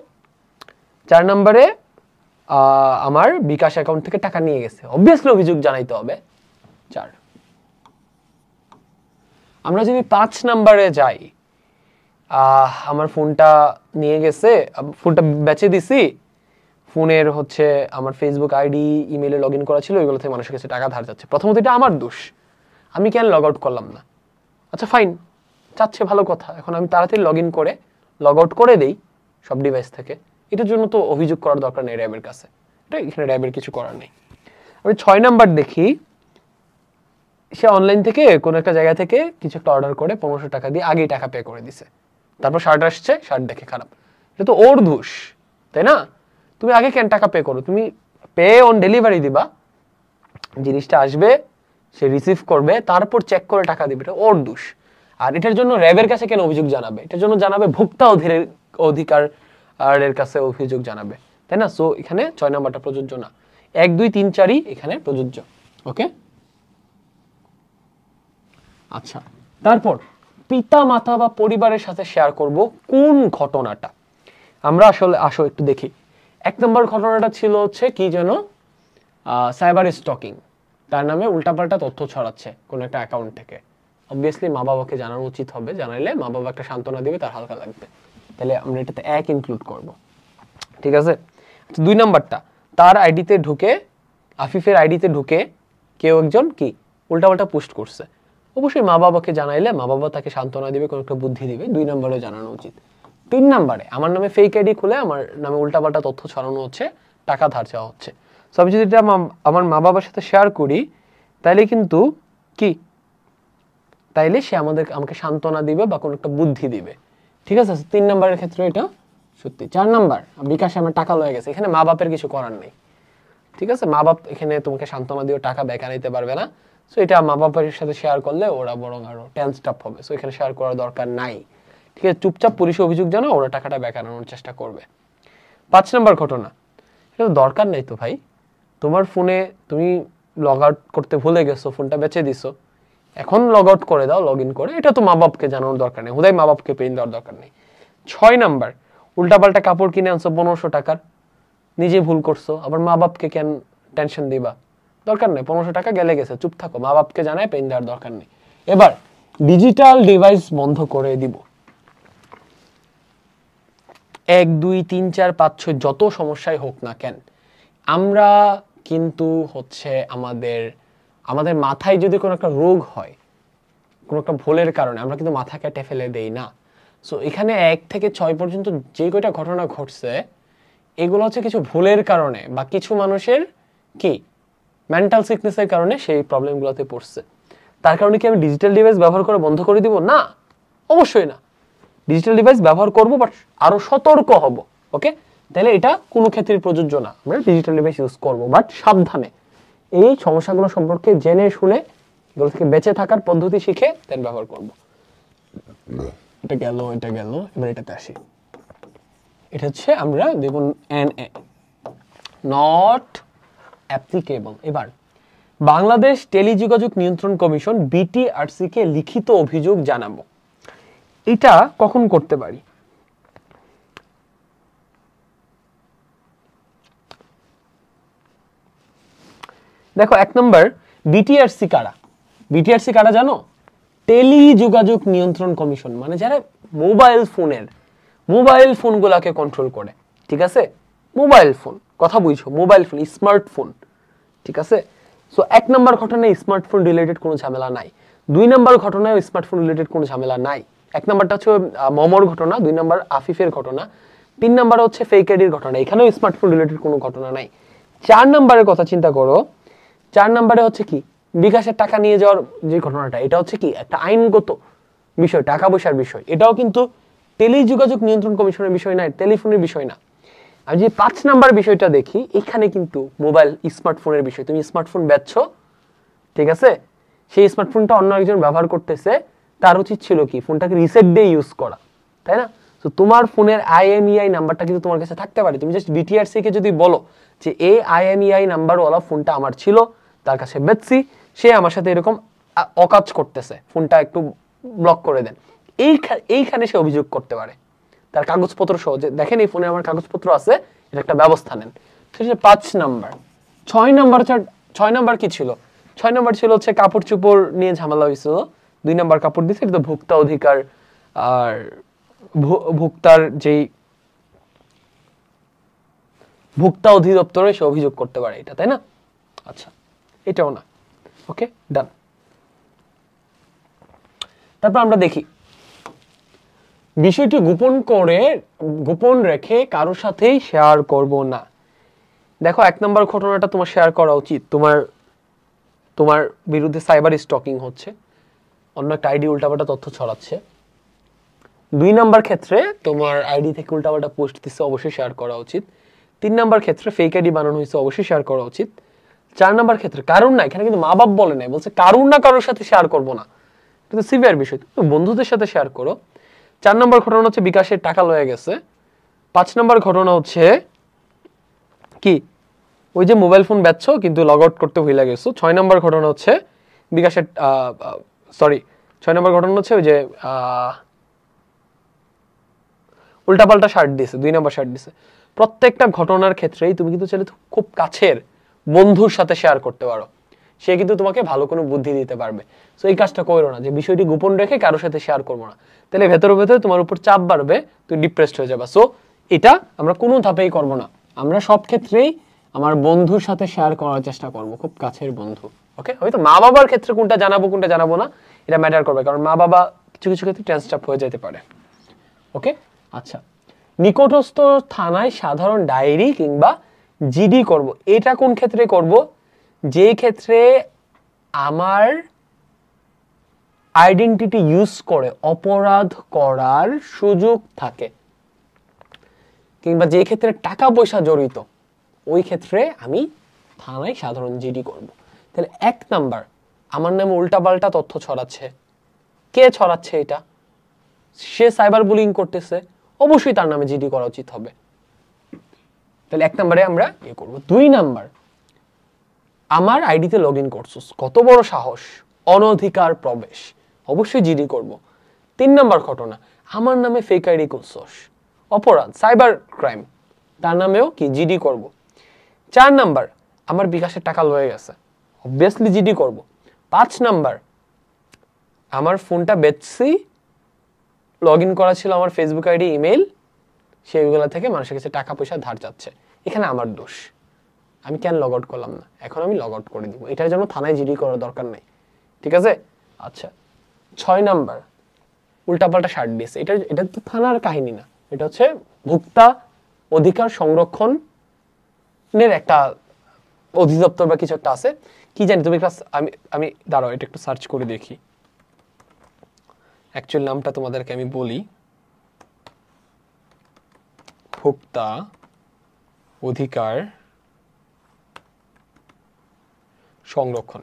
Speaker 2: 4 নাম্বারে আমার বিকাশ অ্যাকাউন্ট থেকে টাকা নিয়ে গেছে, অবভিয়াসলি অভিযোগ জানাইতে হবে। 4 আমরা যদি 5 নাম্বারে যাই, আমার ফোনটা নিয়ে গেছে, ফোনটা বেচে দিছি, ফোনের হচ্ছে আমার ফেসবুক আইডি ইমেইলে লগ ইন করা ছিল, ওইগুলো থেকে মানুষের কাছে টাকা ধার যাচ্ছে। প্রথমত এটা আমার দোষ, আমি কেন লগ আউট করলাম না? আচ্ছা ফাইন, চাচ্ছে ভালো কথা, এখন আমি তাড়াতাড়ি লগ ইন করে লগ আউট করে দেই সব ডিভাইস থেকে। এটার জন্য তো অভিযোগ করার দরকার নেই র্যাবের কাছে, এটা এখানে র্যাবের কিছু করার নেই। আমি 6 নাম্বার দেখি, সে অনলাইন থেকে কোনো একটা জায়গা থেকে কিছু একটা অর্ডার করে 1500 টাকা দিয়ে আগেই টাকা পে করে দিছে, তারপর শার্ট আসছে, শার্ট দেখে খারাপ, এটা তো ওর দোষ, তাই না? তুমি আগে কেন টাকা পে করো? তুমি পে অন ডেলিভারি দিবা, জিনিসটা আসবে, সে রিসিভ করবে, তারপর চেক করে টাকা দিবে, এটা ওর দোষ। আর এটার জন্য র্যাবের কাছে কেন অভিযোগ জানাবে? এটার জন্য জানাবে ভোক্তা অধিকারের কাছে অভিযোগ জানাবে, তাই না? সো এখানে 6 নাম্বারটা প্রযোজ্য না, 1 2 3 4ই এখানে প্রযোজ্য। ওকে, আচ্ছা, তারপর পিতা মাতা বা পরিবারের সাথে শেয়ার করব কোন ঘটনাটা? আমরা আসো একটু দেখি। 1 নম্বর ঘটনাটা ছিল হচ্ছে কি যেন, সাইবার স্টকিং, তার নামে উল্টাপাল্টা তথ্য ছড়াচ্ছে কোন একটা অ্যাকাউন্ট থেকে। অবভিয়াসলি মা বাবাকে জানানো উচিত হবে, জানাইলে মা বাবা একটা সান্ত্বনা দিবে, তার হালকা লাগবে, তাহলে আমরা এটাতে 1 ইনক্লুড করব, ঠিক আছে? 2 নাম্বারটা, তার আইডিতে ঢুকে, আফিফের আইডিতে ঢুকে কেউ একজন কি উল্টাপাল্টা পোস্ট করছে, অবশ্যই মা বাবাকে জানাইলে মা বাবা তাকে সান্ত্বনা দিবে, কোনো একটা বুদ্ধি দিবে, 2 নম্বরে জানানো উচিত। 3 নম্বরে, আমার নামে ফেক আইডি খুলে আমার নামে উল্টাপাল্টা তথ্য ছড়ানো হচ্ছে, টাকা ধার চাওয়া হচ্ছে। সো আমি যদি এটা আমার মা বাবার সাথে শেয়ার করি, তাইলে কিন্তু কি, তাইলে সে আমাকে সান্ত্বনা দিবে বা কোনো একটা বুদ্ধি দিবে, ঠিক আছে? 3 নম্বরের ক্ষেত্রে এটা সত্যি। 4 নাম্বার, বিকাশে আমার টাকা লয়ে গেছে, এখানে মা বাপের কিছু করার নেই, ঠিক আছে? মা বাপ এখানে তোমাকে সান্ত্বনা দিয়ে টাকা বেকা নিতে পারবে না, সো এটা মা বাবার সাথে শেয়ার করলে ওরা বরং আরো টেনসড আপ হবে, সো এখানে শেয়ার করার দরকার নাই, ঠিক আছে? চুপচাপ পুলিশে অভিযোগ জানাও, ওরা টাকাটা বেকানোর চেষ্টা করবে। 5 নম্বর ঘটনা, এটা তো দরকার নাই তো ভাই, তোমার ফোনে তুমি লগ আউট করতে ভুলে গেছো, ফোনটা বেচে দিছো, এখন লগ আউট করে দাও লগ ইন করে, এটা তো মা বাপকে জানানোর দরকার নেই, হুদাই মা বাপকে পেইন দেওয়ার দরকার নেই। 6 নাম্বার, উল্টাপাল্টা কাপড় কিনে আনছো 1500 টাকার, নিজে ভুল করছো, আবার মা বাপকে কেন টেনশন দিবা? দরকার নেই, 1500 টাকা গেলে গেছে, চুপ থাকো, মা বাপকে জানায় পেইন দেওয়ার দরকার নেই। এবার ডিজিটাল ডিভাইস বন্ধ করে দিব। 1 2 3 4 5 6 যত সমস্যাই হোক না কেন, আমরা কিন্তু হচ্ছে আমাদের মাথায় যদি কোনো একটা রোগ হয়, কোনো একটা ভুলের কারণে, আমরা কিন্তু মাথা কেটে ফেলে দেই না। সো এখানে 1 থেকে 6 পর্যন্ত যে কয়টা ঘটনা ঘটছে, এগুলো হচ্ছে কিছু ভুলের কারণে বা কিছু মানুষের কি মেন্টাল সিকনেসের কারণে সেই প্রবলেমগুলোতে পড়ছে। তার কারণে কি আমি ডিজিটাল ডিভাইস ব্যবহার করা বন্ধ করে দিব? না, অবশ্যই না। ডিজিটাল ডিভাইস ব্যবহার করব, বাট আরো সতর্ক হব। ওকে, তাহলে এটা কোনো ক্ষেত্রে প্রযোজ্য না, আমরা ডিজিটাল ডিভাইস ইউজ করব, বাট সাবধানে, এই সমস্যাগুলো সম্পর্কে জেনে শুনে এগুলো থেকে বেঁচে থাকার পদ্ধতি শিখে দেন ব্যবহার করব। এটা গেল, এবার এটাতে আসি। এটা হচ্ছে আমরা দেখুন NA, নট অ্যাপ্লিকেবল। এবার বাংলাদেশ টেলিযোগাযোগ নিয়ন্ত্রণ কমিশন BTRC কে লিখিত অভিযোগ জানাবো, এটা কখন করতে পারি? দেখো 1 নম্বর, BTRC কারা? BTRC কারা জানো? টেলিযোগাযোগ নিয়ন্ত্রণ কমিশন, মানে যারা মোবাইল ফোনগুলোকে কন্ট্রোল করে, ঠিক আছে? মোবাইল ফোন, কথা বুঝছো, মোবাইল ফোন, স্মার্টফোন, ঠিক আছে? সো 1 নম্বর ঘটনায় স্মার্টফোন রিলেটেড কোনো ঝামেলা নাই, 2 নম্বর ঘটনায় স্মার্টফোন রিলেটেড কোনো ঝামেলা নাই। 1 নম্বরটা হচ্ছে মমর ঘটনা, 2 নম্বর আফিফের ঘটনা, 3 নম্বর হচ্ছে ফেক আইডির ঘটনা, এখানেও স্মার্টফোন রিলেটেড কোনো ঘটনা নাই। 4 নম্বরের কথা চিন্তা করো, 4 নম্বরে হচ্ছে কি বিকাশের টাকা নিয়ে যাওয়ার যে ঘটনাটা, এটা হচ্ছে কি একটা আইনগত বিষয়, টাকা পয়সার বিষয়। এটাও কিন্তু টেলিযোগাযোগ নিয়ন্ত্রণ কমিশনের বিষয় না, টেলিফোনের বিষয় না। আমি যে 5 নাম্বার বিষয়টা দেখি, এখানে কিন্তু মোবাইল স্মার্টফোনের বিষয়। তুমি স্মার্টফোন বেচছো, ঠিক আছে, সেই স্মার্টফোনটা অন্য একজন ব্যবহার করতেছে, তার উচিত ছিল কি ফোনটাকে রিসেট দিয়ে ইউজ করা, তাই না? তো তোমার ফোনের IMEI নাম্বারটা কিন্তু তোমার কাছে থাকতে পারে। তুমি জাস্ট BTRC কে যদি বলো যে এই IMEI নাম্বারওয়ালা ফোনটা আমার ছিল, তার কাছে বেচছি, সে আমার সাথে এরকম অকাজ করতেছে, ফোনটা একটু ব্লক করে দেন, এইখানে সে অভিযোগ করতে পারে তার কাগজপত্র সহ, যে দেখেন এই ফোনে আমার কাগজপত্র আছে, এটা একটা ব্যবস্থা নেন। সেটা 5 নাম্বার। 6 নাম্বার কি ছিল? 6 নাম্বার ছিল হচ্ছে কাপড় চোপড় নিয়ে ঝামেলা হয়েছিল। 2 নাম্বার কাপড় দিচ্ছে, এটা ভোক্তা অধিকার আর ভোক্তার যেই ভোক্তা অধিদপ্তরে সে অভিযোগ করতে পারে এটা, তাই না? আচ্ছা, এটাও না। ওকে, ডান। তারপর আমরা দেখি বিষয়টি গোপন রেখে কারোর সাথেই শেয়ার করব না। দেখো 1 নম্বর ঘটনাটা তোমার শেয়ার করা উচিত। তোমার বিরুদ্ধে সাইবার স্টকিং হচ্ছে, অন্য একটা আইডি উল্টাপাল্টা তথ্য ছড়াচ্ছে। 2 নাম্বার ক্ষেত্রে তোমার আইডি থেকে উল্টাপাল্টা পোস্ট দিচ্ছে, অবশ্যই শেয়ার করা উচিত। 3 নাম্বার ক্ষেত্রে ফেক আইডি বানানো হয়েছে, অবশ্যই শেয়ার করা উচিত। 4 নাম্বার ক্ষেত্রে কারণ না, এখানে কিন্তু মা বাপ বলে নাই, বলছে কারণ না কারোর সাথে শেয়ার করব না, এটা তো সিভিয়ার বিষয়, তুমি বন্ধুদের সাথে শেয়ার করো। 4 নাম্বার ঘটনা হচ্ছে বিকাশের টাকা লয়ে গেছে। 5 নাম্বার ঘটনা হচ্ছে কি, ওই যে মোবাইল ফোন বেচছো কিন্তু লগ আউট করতে ভুলে গেছো। 6 নাম্বার ঘটনা হচ্ছে বিকাশের 6 নাম্বার ঘটনা হচ্ছে ওই যে উল্টাপাল্টা শার্ট দিয়েছে, 2 নাম্বার শার্ট দিয়েছে। প্রত্যেকটা ঘটনার ক্ষেত্রেই তুমি কিন্তু চাইলে খুব কাছের বন্ধুর সাথে শেয়ার করতে পারো, সে কিন্তু তোমাকে ভালো কোনো বুদ্ধি দিতে পারবে। সো এই কাজটা করো না যে বিষয়টি গোপন রেখে কারোর সাথে শেয়ার করবো না, তাহলে ভেতরে তোমার উপর চাপ বাড়বে, তুমি ডিপ্রেসড হয়ে যাবে। সো এটা আমরা কোনো ধাপেই করবো না, আমরা সব ক্ষেত্রেই আমার বন্ধুর সাথে শেয়ার করার চেষ্টা করব, খুব কাছের বন্ধু। ওকে, হয়তো মা বাবার ক্ষেত্রে কোনটা জানাবো না, এটা ম্যাটার করবে, কারণ মা বাবা কিছু কিছু ক্ষেত্রে ট্রান্সফার হয়ে যেতে পারে। ওকে, আচ্ছা, নিকটস্থ থানায় সাধারণ ডায়েরি কিংবা জিডি করব। এটা কোন ক্ষেত্রে করব? যে ক্ষেত্রে আমার আইডেন্টিটি ইউজ করে অপরাধ করার সুযোগ থাকে, কিংবা যে ক্ষেত্রে টাকা পয়সা জড়িত, ওই ক্ষেত্রে আমি থানায় সাধারণ জিডি করব। তাহলে 1 নাম্বার, আমার নামে উল্টাপাল্টা তথ্য ছড়াচ্ছে, কে ছড়াচ্ছে এটা? সে সাইবার বুলিং করতেছে, অবশ্যই তার নামে জিডি করা উচিত হবে। তাহলে 1 নম্বরে আমরা করব। 2 নাম্বার, আমার আইডিতে লগ ইন করছস, কত বড় সাহস, অনধিকার প্রবেশ, অবশ্যই জিডি করব। 3 নাম্বার ঘটনা, আমার নামে ফেক আইডি করছস, অপরাধ, সাইবার ক্রাইম, তার নামেও কি জিডি করব। 4 নাম্বার, আমার বিকাশের টাকা লয়ে গেছে, অবভিয়াসলি জিডি করব। 5 নাম্বার, আমার ফোনটা বেচছি, লগ ইন করা ছিল আমার ফেসবুক আইডি, ইমেল, সেইগুলো থেকে মানুষের কাছে টাকা পয়সা ধার যাচ্ছে, এখানে আমার দোষ, আমি কেন লগ আউট করলাম না, এখন আমি লগ আউট করে দিব, এটার জন্য থানায় জিডি করার দরকার নাই, ঠিক আছে? আচ্ছা, 6 নাম্বার, উল্টাপাল্টা শার্ট দিয়েছে, এটা তো থানার কাহিনী না, এটা হচ্ছে ভোক্তা অধিকার সংরক্ষণের একটা অধিদপ্তর বা কিছু একটা আছে, কি জানি তুমি ক্লাস, আমি দাঁড়াও এটা একটু সার্চ করে দেখি, অ্যাকচুয়াল নামটা তোমাদেরকে আমি বলি, ভোক্তা অধিকার সংরক্ষণ,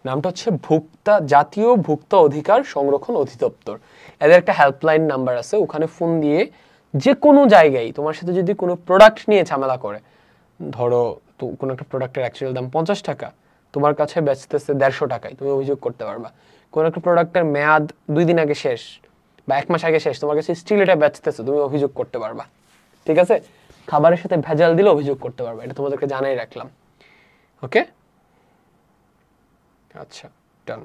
Speaker 2: নামটা হচ্ছে জাতীয় ভোক্তা অধিকার সংরক্ষণ অধিদপ্তর। এদের একটা হেল্পলাইন নাম্বার আছে, ওখানে ফোন দিয়ে যে কোনো জায়গায় তোমার সাথে যদি কোনো প্রোডাক্ট নিয়ে ঝামেলা করে, ধরো তো কোনো একটা প্রোডাক্টের অ্যাকচুয়াল দাম 50 টাকা, তোমার কাছে বেচতেছে 150 টাকায়, তুমি অভিযোগ করতে পারবা। কোনো একটা প্রোডাক্টের মেয়াদ 2 দিন আগে শেষ বা 1 মাস আগে শেষ, তোমার কাছে স্টিল এটা বেচতেছে, তুমি অভিযোগ করতে পারবা, ঠিক আছে? খাবারের সাথে ভেজাল দিলে অভিযোগ করতে পারবা, এটা তোমাদেরকে জানাই রাখলাম। ওকে, আচ্ছা, ডান।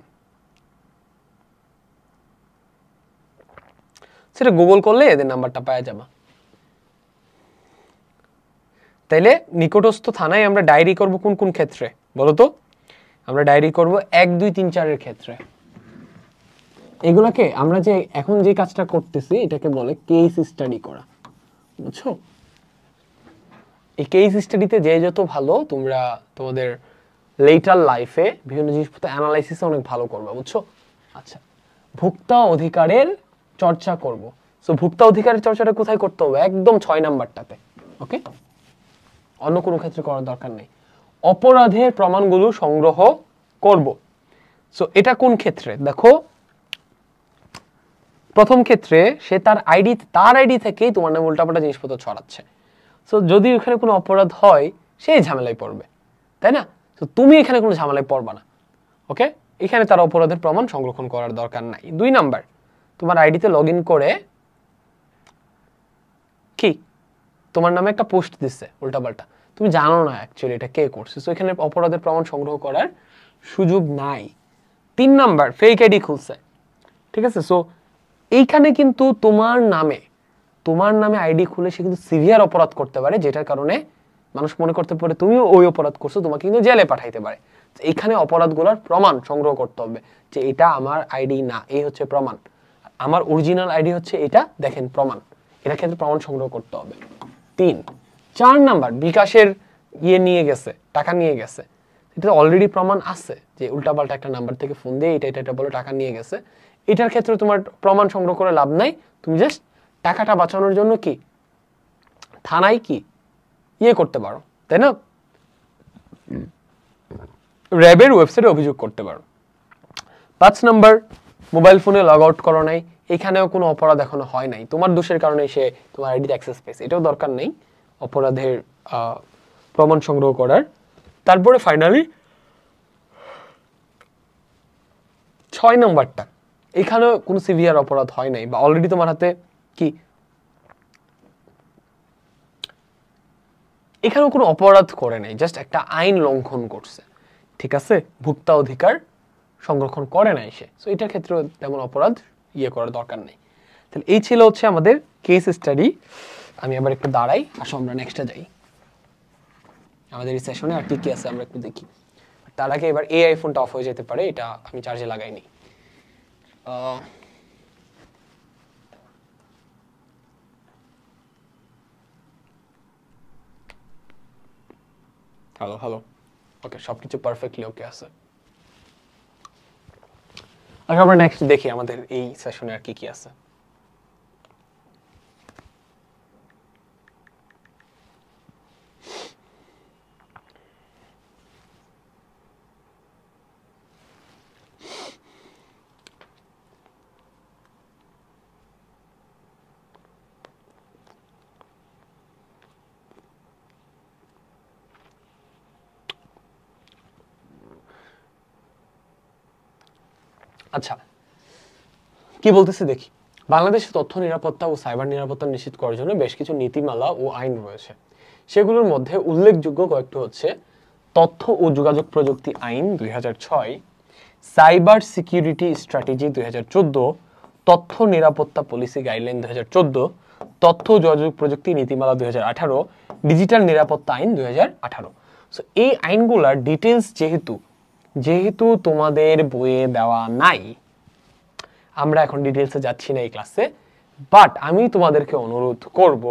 Speaker 2: সেটা গুগল করলে এদের নাম্বারটা পাওয়া যাবে। তাইলে নিকটস্থ থানায় আমরা ডায়েরি করব কোন কোন ক্ষেত্রে বলো তো? আমরা ডায়েরি করব 1, 2, 3, 4 এর ক্ষেত্রে। এগুলাকে আমরা যে এখন যে কাজটা করতেছি এটাকে বলে কেস স্টাডি করা, বুঝছো? এই কেস স্টাডিতে যে যত ভালো তোমরা তোমাদের লেটার লাইফে বিভিন্ন জিনিসপত্র অ্যানালাইসিসে অনেক ভালো করবে, বুঝছো? আচ্ছা, ভোক্তা অধিকারের চর্চা করব। সো ভোক্তা অধিকারের চর্চাটা কোথায় করতে হবে? একদম 6 নাম্বারটাতে। ওকে, অন্য কোনো ক্ষেত্রে করার দরকার নেই। অপরাধের প্রমাণগুলো সংগ্রহ করব। সো এটা কোন ক্ষেত্রে? দেখো, প্রথম ক্ষেত্রে সে তার আইডি থেকেই তোমার নামে উল্টাপাল্টা জিনিসপত্র ছড়াচ্ছে। সো যদি এখানে কোনো অপরাধ হয়, সেই ঝামেলায় পড়বে, তাই না? তো তুমি এখানে কোনো ঝামেলায় পড়বা না। ওকে, এখানে তার অপরাধের প্রমাণ সংরক্ষণ করার দরকার নাই। 2 নাম্বার, তোমার আইডিতে লগ ইন করে কি তোমার নামে একটা পোস্ট দিচ্ছে উল্টাপাল্টা, তুমি জানো না অ্যাকচুয়ালি এটা কে করছে, সো এখানে অপরাধের প্রমাণ সংগ্রহ করার সুযোগ নাই। 3 নাম্বার, ফেক আইডি খুলছে, ঠিক আছে? সো এইখানে কিন্তু তোমার নামে আইডি খুলে সে কিন্তু সিভিয়ার অপরাধ করতে পারে, যেটার কারণে মানুষ মনে করতে পারে তুমিও ওই অপরাধ করছো, তোমাকে কিন্তু জেলে পাঠাইতে পারে। এইখানে অপরাধগুলোর প্রমাণ সংগ্রহ করতে হবে যে এটা আমার আইডি না, এই হচ্ছে প্রমাণ, আমার অরিজিনাল আইডি হচ্ছে এটা, দেখেন প্রমাণ। এটা ক্ষেত্রে প্রমাণ সংগ্রহ করতে হবে। 4 নাম্বার, বিকাশের নিয়ে গেছে, টাকা নিয়ে গেছে, এটা অলরেডি প্রমাণ আছে যে উল্টাপাল্টা একটা নাম্বার থেকে ফোন দিয়ে এটা বলে টাকা নিয়ে গেছে। এটার ক্ষেত্রে তোমার প্রমাণ সংগ্রহ করে লাভ নাই, তুমি জাস্ট টাকাটা বাঁচানোর জন্য কি থানায় করতে পারো, তাই না? র্যাবের ওয়েবসাইটে অভিযোগ করতে পারো। 5 নাম্বার, মোবাইল ফোনে লগ আউট করো নাই, এখানেও কোনো অপরাধ এখনো হয় নাই, তোমার দোষের কারণে সে তোমার আইডিতে অ্যাক্সেস পেয়েছে, এটাও দরকার নেই অপরাধের প্রমাণ সংগ্রহ করার। তারপরে ফাইনালি 6 নাম্বারটা, এখানেও কোনো সিভিয়ার অপরাধ হয় নাই, বা অলরেডি তোমার হাতে এখানেও কোনো অপরাধ করে নাই, জাস্ট একটা আইন লঙ্ঘন করছে, ঠিক আছে? ভোক্তা অধিকার সংরক্ষণ করে নাই সে, সো এটার ক্ষেত্রে তেমন অপরাধ করার দরকার নেই। তাহলে এই ছিল হচ্ছে আমাদের কেস স্টাডি। আমি আবার একটু দাঁড়াই, আসো আমরা নেক্সটে যাই। আমাদের এই সেশনে আর কি আছে আমরা একটু দেখি। তার আগে এবার এই আইফোনটা অফ হয়ে যেতে পারে, এটা আমি চার্জে লাগাইনি। হ্যালো, ওকে, সবকিছু পারফেক্টলি ওকে আছে। আচ্ছা, আমরা নেক্সট দেখি আমাদের এই সেশনে আর কি আছে। আচ্ছা, কি বলতেছে দেখি। বাংলাদেশে তথ্য নিরাপত্তা ও সাইবার নিরাপত্তা নিশ্চিত করার জন্য বেশ কিছু নীতিমালা ও আইন রয়েছে। সেগুলোর মধ্যে উল্লেখযোগ্য কয়েকটি হচ্ছে তথ্য ও যোগাযোগ প্রযুক্তি আইন 2006, সাইবার সিকিউরিটি স্ট্র্যাটেজি 2014, তথ্য নিরাপত্তা পলিসি গাইডলাইন 2014, তথ্য ও যোগাযোগ প্রযুক্তি নীতিমালা 2018, ডিজিটাল নিরাপত্তা আইন 2018। সো এই আইনগুলোর ডিটেলস যেহেতু তোমাদের বইয়ে দেওয়া নাই, আমরা এখন ডিটেলসে যাচ্ছি না এই ক্লাসে, বাট আমি তোমাদেরকে অনুরোধ করব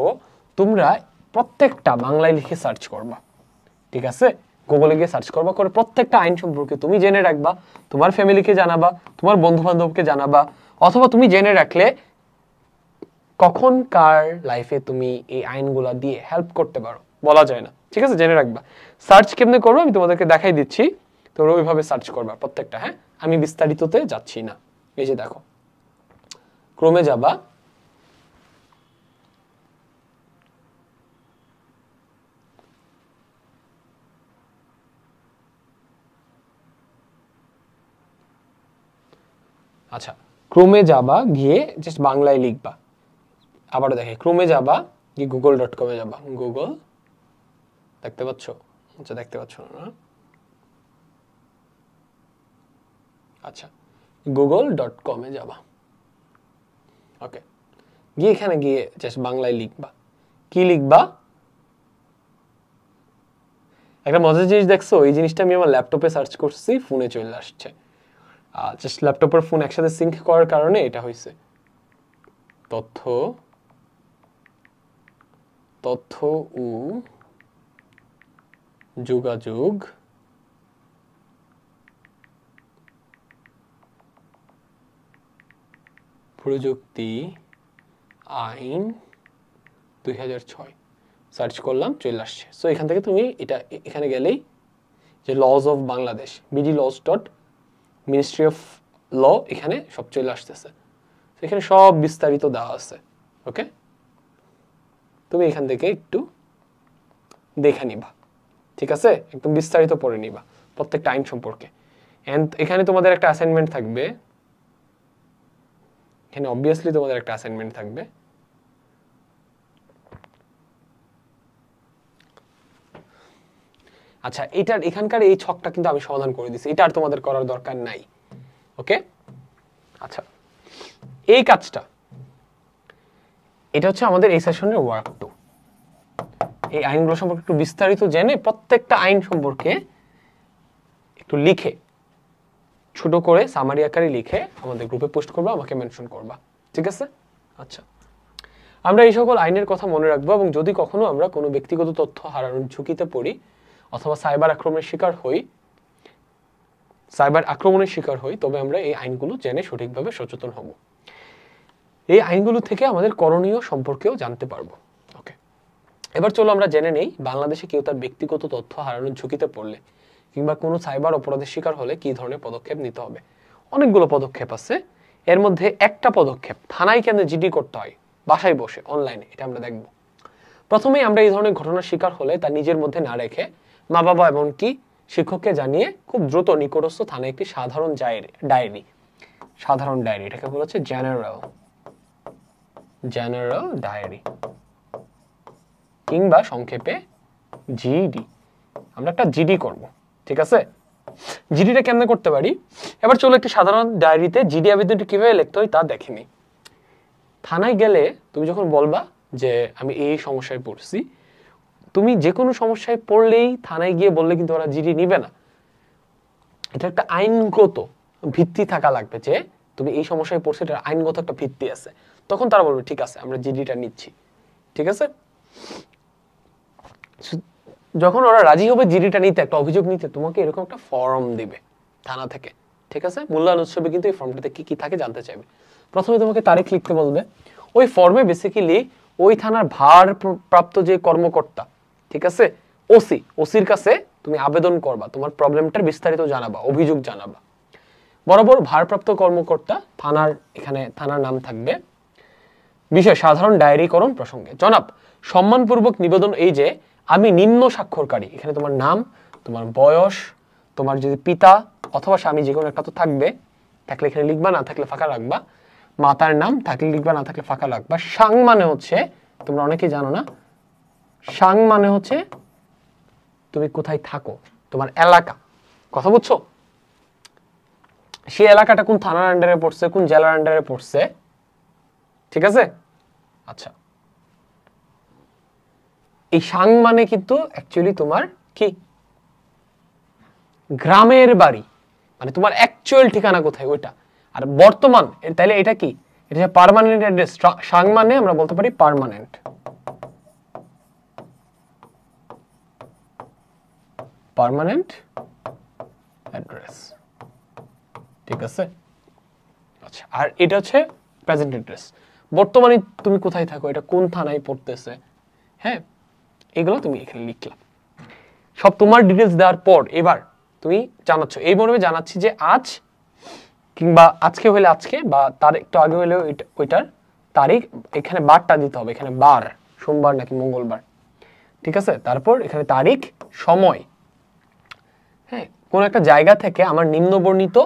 Speaker 2: তোমরা প্রত্যেকটা বাংলায় লিখে সার্চ করবা, ঠিক আছে? গুগলে গিয়ে সার্চ করবা, করে প্রত্যেকটা আইন সম্পর্কে তুমি জেনে রাখবা, তোমার ফ্যামিলিকে জানাবা, তোমার বন্ধু বান্ধবকে জানাবা, অথবা তুমি জেনে রাখলে কখন কার লাইফে তুমি এই আইনগুলা দিয়ে হেল্প করতে পারো বলা যায় না, ঠিক আছে? জেনে রাখবা। সার্চ কেমনে করবো আমি তোমাদেরকে দেখাই দিচ্ছি, তোমরা ওইভাবে সার্চ করবা প্রত্যেকটা। হ্যাঁ, আমি বিস্তারিততে যাচ্ছি না। এই যে দেখো, ক্রমে যাবা, আচ্ছা ক্রমে যাবা, গিয়ে জাস্ট বাংলায় লিখবা। আবারও দেখে, ক্রমে যাবা, গিয়ে google.com-এ যাবা। গুগল দেখতে পাচ্ছ? আচ্ছা, দেখতে পাচ্ছ না? আচ্ছা, google.com-এ যাবা। ওকে, গিয়ে এখানে গিয়ে জাস্ট বাংলায় লিখবা। কি লিখবা? একটা মজার জিনিস দেখছো, এই জিনিসটা আমি আমার ল্যাপটপে সার্চ করছি, ফোনে চলে আসছে। জাস্ট ল্যাপটপ আর ফোন একসাথে সিঙ্ক করার কারণে এটা হয়েছে। তথ্য ও যোগাযোগ প্রযুক্তি আইন 2006 সার্চ করলাম, চলে আসছে। সো এখান থেকে তুমি এটা এখানে গেলেই যে lodge of Bangladesh bdlaws.ministry of law এখানে সব চলে আসতেছে। এখানে সব বিস্তারিত দেওয়া আছে। ওকে, তুমি এখান থেকে একটু দেখে নিবা, ঠিক আছে? একদম বিস্তারিত পড়ে নিবা প্রত্যেকটা আইন সম্পর্কে। এন্ড এখানে তোমাদের একটা অ্যাসাইনমেন্ট থাকবে, এখানে অবভিয়াসলি তোমাদের একটা অ্যাসাইনমেন্ট থাকবে। আচ্ছা, এটার এখানকার এই ছকটা কিন্তু আমি সমাধান করে দিছি, এটা আর তোমাদের করার দরকার নাই। ওকে, আচ্ছা, এই কাজটা এটা হচ্ছে আমাদের এই সেশনের ওয়ার্ক 2। এই আইনগুলো সম্পর্কে একটু বিস্তারিত জেনে প্রত্যেকটা আইন সম্পর্কে একটু লিখে ছোট করে সামারি আকারে লিখে আমাদের গ্রুপে পোস্ট করবা, আমাকে মেনশন করবা, ঠিক আছে? আচ্ছা, আমরা এই সকল আইনের কথা মনে রাখবো এবং যদি কখনো আমরা কোনো ব্যক্তিগত তথ্য হারানোর ঝুঁকিতে পড়ি অথবা সাইবার আক্রমণের শিকার হই তবে আমরা এই আইনগুলো জেনে সঠিকভাবে সচেতন হব। এই আইনগুলো থেকে আমাদের করণীয় সম্পর্কেও জানতে পারবো। ওকে, এবার চলো আমরা জেনে নেই বাংলাদেশে কেউ তার ব্যক্তিগত তথ্য হারানোর ঝুঁকিতে পড়লে কিংবা কোনো সাইবার অপরাধের শিকার হলে কি ধরনের পদক্ষেপ নিতে হবে। অনেকগুলো পদক্ষেপ আছে, এর মধ্যে একটা পদক্ষেপ থানায় কেন জিডি করতে হয় বাসায় বসে অনলাইনে, এটা আমরা দেখব। প্রথমেই আমরা এই ধরনের ঘটনার শিকার হলে তা নিজের মধ্যে না রেখে মা বাবা এমনকি শিক্ষককে জানিয়ে খুব দ্রুত নিকটস্থ থানায় একটি সাধারণ ডায়েরি, এটাকে বলা হচ্ছে জেনারেল ডায়েরি কিংবা সংক্ষেপে জিডি। আমরা একটা জিডি করব, ঠিক আছে? জিডিটা কেমনে করতে পারি? এবার চলো একটি সাধারণ ডায়েরিতে জিডি আবেদনটি কিভাবে লিখতে হয় তা দেখে নিই। থানায় গেলে তুমি যখন বলবা যে আমি এই সমস্যায় পড়ছি, তুমি যে কোনো সমস্যায় পড়লেই থানায় গিয়ে বললে কিন্তু ওরা জিডি নিবে না। এটা একটা আইনগত ভিত্তি থাকা লাগবে যে তুমি এই সমস্যায় পড়ছো, এটা আইনগত একটা ভিত্তি আছে, তখন তারা বলবে ঠিক আছে আমরা জিডিটা নিচ্ছি, ঠিক আছে? যখন ওরা রাজি হবে জিডিটা নিতে, একটা অভিযোগ নিতে, তোমাকে এরকম একটা ফর্ম দিবে থানা থেকে, ঠিক আছে? মূল্যায়ন উৎসবে কিন্তু এই ফর্মটাতে কি কি থাকে জানতে চাইবে। প্রথমে তোমাকে তারিখ লিখতে বলবে। ওই ফর্মে বেসিক্যালি ওই থানার ভারপ্রাপ্ত যে কর্মকর্তা, ঠিক আছে, ওসির কাছে তুমি আবেদন করবা, তোমার প্রবলেমটার বিস্তারিত জানাবা, অভিযোগ জানাবা। বরাবর ভারপ্রাপ্ত কর্মকর্তা এখানে থানার নাম থাকবে। বিষয় সাধারণ ডায়েরিকরণ প্রসঙ্গে জনাব সম্মানপূর্বক নিবেদন এই যে আমি নিম্ন স্বাক্ষরকারী, এখানে তোমার নাম, তোমার বয়স, তোমার যদি পিতা অথবা স্বামী যে কোনো একটা তো থাকলে এখানে লিখবা, না থাকলে ফাঁকা রাখবা। মাতার নাম থাকলে লিখবা, না থাকলে ফাঁকা রাখবা। সাং মানে হচ্ছে, তোমরা অনেকেই জানো না, সাং মানে হচ্ছে তুমি কোথায় থাকো, তোমার এলাকা, কথা বুঝছো? সেই এলাকাটা কোন থানার আন্ডারে পড়ছে, কোন জেলার আন্ডারে পড়ছে, ঠিক আছে? আচ্ছা, এই সাং মানে কিন্তু অ্যাকচুয়ালি তোমার কি গ্রামের বাড়ি, মানে তোমার অ্যাকচুয়াল ঠিকানা কোথায় ওইটা। আর বর্তমান তাহলে এটা কি, এটা যে পার্মানেন্ট অ্যাড্রেস। সাং মানে আমরা বলতে পারি পার্মানেন্ট, অ্যাড্রেস, ঠিক আছে? আচ্ছা, আর এটা হচ্ছে প্রেজেন্ট অ্যাড্রেস, বর্তমানে তুমি কোথায় থাকো, এটা কোন থানায় পড়তেছে, হ্যাঁ, এগুলো তুমি এখানে লিখলাম। সব তোমার ডিটেলস দেওয়ার পর এবার তুমি জানাচ্ছ, এই মর্মে জানাচ্ছি যে আজ কিংবা আজকে হলে আজকে বা তার একটু আগে হলেও ওইটার তারিখ, এখানে বারটা দিতে হবে, এখানে বার সোমবার নাকি মঙ্গলবার, ঠিক আছে? তারপর এখানে তারিখ, সময়, হ্যাঁ, কোন একটা জায়গা থেকে আমার নিম্নবর্ণিত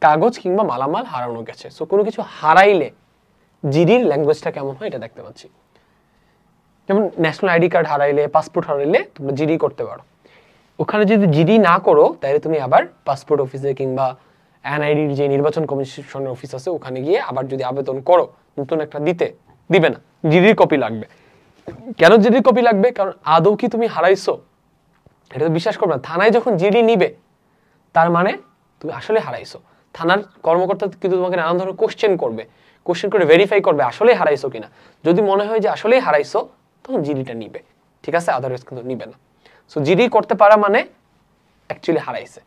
Speaker 2: কাগজ কিংবা মালামাল হারানো গেছে। সো কোনো কিছু হারাইলে জিডির ল্যাঙ্গুয়েজটা কেমন হয় এটা দেখতে পাচ্ছি। যেমন ন্যাশনাল আইডি কার্ড হারাইলে, পাসপোর্ট হারাইলে তোমরা জিডি করতে পারো। ওখানে যদি জিডি না করো তাহলে তুমি আবার পাসপোর্ট অফিসে কিংবা এনআইডির যে নির্বাচন কমিশনের অফিস আছে ওখানে গিয়ে আবার যদি আবেদন করো, নতুন একটা দিবে না, জিডির কপি লাগবে। কেন জিডির কপি লাগবে? কারণ আদৌ কি তুমি হারাইছো এটা তো বিশ্বাস করবে না। থানায় যখন জিডি নিবে তার মানে তুমি আসলে হারাইছো। থানার কর্মকর্তা কিন্তু তোমাকে নানান ধরনের কোশ্চেন করে ভেরিফাই করবে আসলেই হারাইছো কিনা। যদি মনে হয় যে আসলেই হারাইছো তখন জিডিটা নিবে, ঠিক আছে? আদারওয়াইজ কিন্তু নিবে না। সো জিডি করতে পারা মানে অ্যাকচুয়ালি হারাইছে।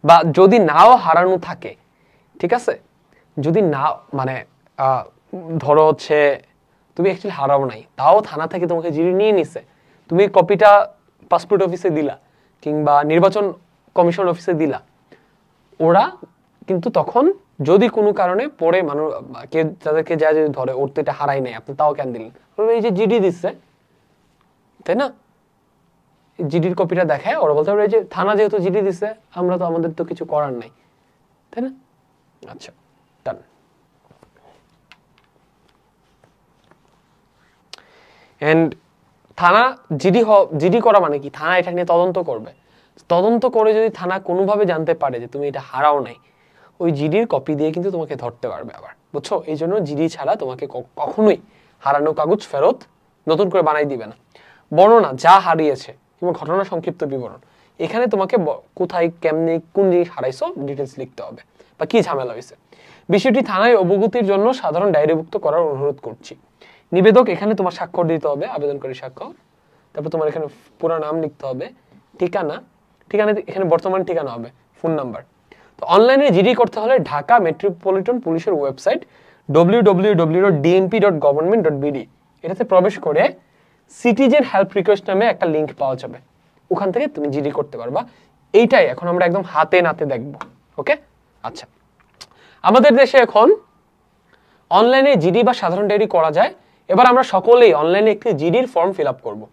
Speaker 2: বা যদি নাও হারানো থাকে ঠিক আছে? যদি না মানে ধরো হচ্ছে তুমি অ্যাকচুয়ালি হারাও নাই, তাও থানা থেকে তোমাকে জিডি নিয়ে নিছে, তুমি কপিটা পাসপোর্ট অফিসে দিলা কিংবা নির্বাচন কমিশন অফিসে দিলা, ওরা কিন্তু তখন যদি কোনো কারণে পরে মানুষ কে তাদেরকে যা যদি ধরে ওর তো এটা হারাই নাই, আপনি তাও কেন দিলেন, এই যে জিডি দিচ্ছে, তাই না? জিডির কপিটা দেখায় ওরা বলতে পারে যে থানা যেহেতু জিডি দিচ্ছে আমরা তো আমাদের তো কিছু করার নাই, তাই না? আচ্ছা, ডান। এন্ড থানা জিডি করা মানে কি, থানা এটা নিয়ে তদন্ত করবে, তদন্ত করে যদি থানা কোনোভাবে জানতে পারে যে তুমি এটা হারাও নাই, ওই জিডির কপি দিয়ে কিন্তু তোমাকে ধরতে পারবে আবার, বুঝছো? এই জন্য জিডি ছাড়া তোমাকে কখনোই হারানো কাগজ ফেরত নতুন করে বানাই দিবে না। বর্ণনা যা হারিয়েছে কিংবা ঘটনা সংক্ষিপ্ত বিবরণ, এখানে তোমাকে কোথায় কেমনে কোন জিনিস হারাইছো ডিটেলস লিখতে হবে বা কি ঝামেলা হয়েছে। বিষয়টি থানায় অবগতির জন্য সাধারণ ডায়েরিভুক্ত করার অনুরোধ করছি। নিবেদক এখানে তোমার স্বাক্ষর দিতে হবে, আবেদনকারী স্বাক্ষর, তারপর তোমার এখানে পুরো নাম লিখতে হবে, ঠিকানা এখানে বর্তমান ঠিকানা হবে, ফোন নাম্বার। তো অনলাইনে জিডি করতে হলে ঢাকা মেট্রোপলিটন পুলিশের ওয়েবসাইট www.dmp.government.bd এটাতে প্রবেশ করে সিটিজেন হেল্প রিকোয়েস্ট নামে একটা লিংক পাওয়া যাবে, ওখান থেকে তুমি জিডি করতে পারবা। এইটাই এখন আমরা একদম হাতে নাতে দেখব। ওকে, আচ্ছা, আমাদের দেশে এখন অনলাইনে জিডি বা সাধারণ ডায়েরি করা যায়। এবার আমরা সকলেই অনলাইনে একটি জিডির ফর্ম ফিল আপ করবো,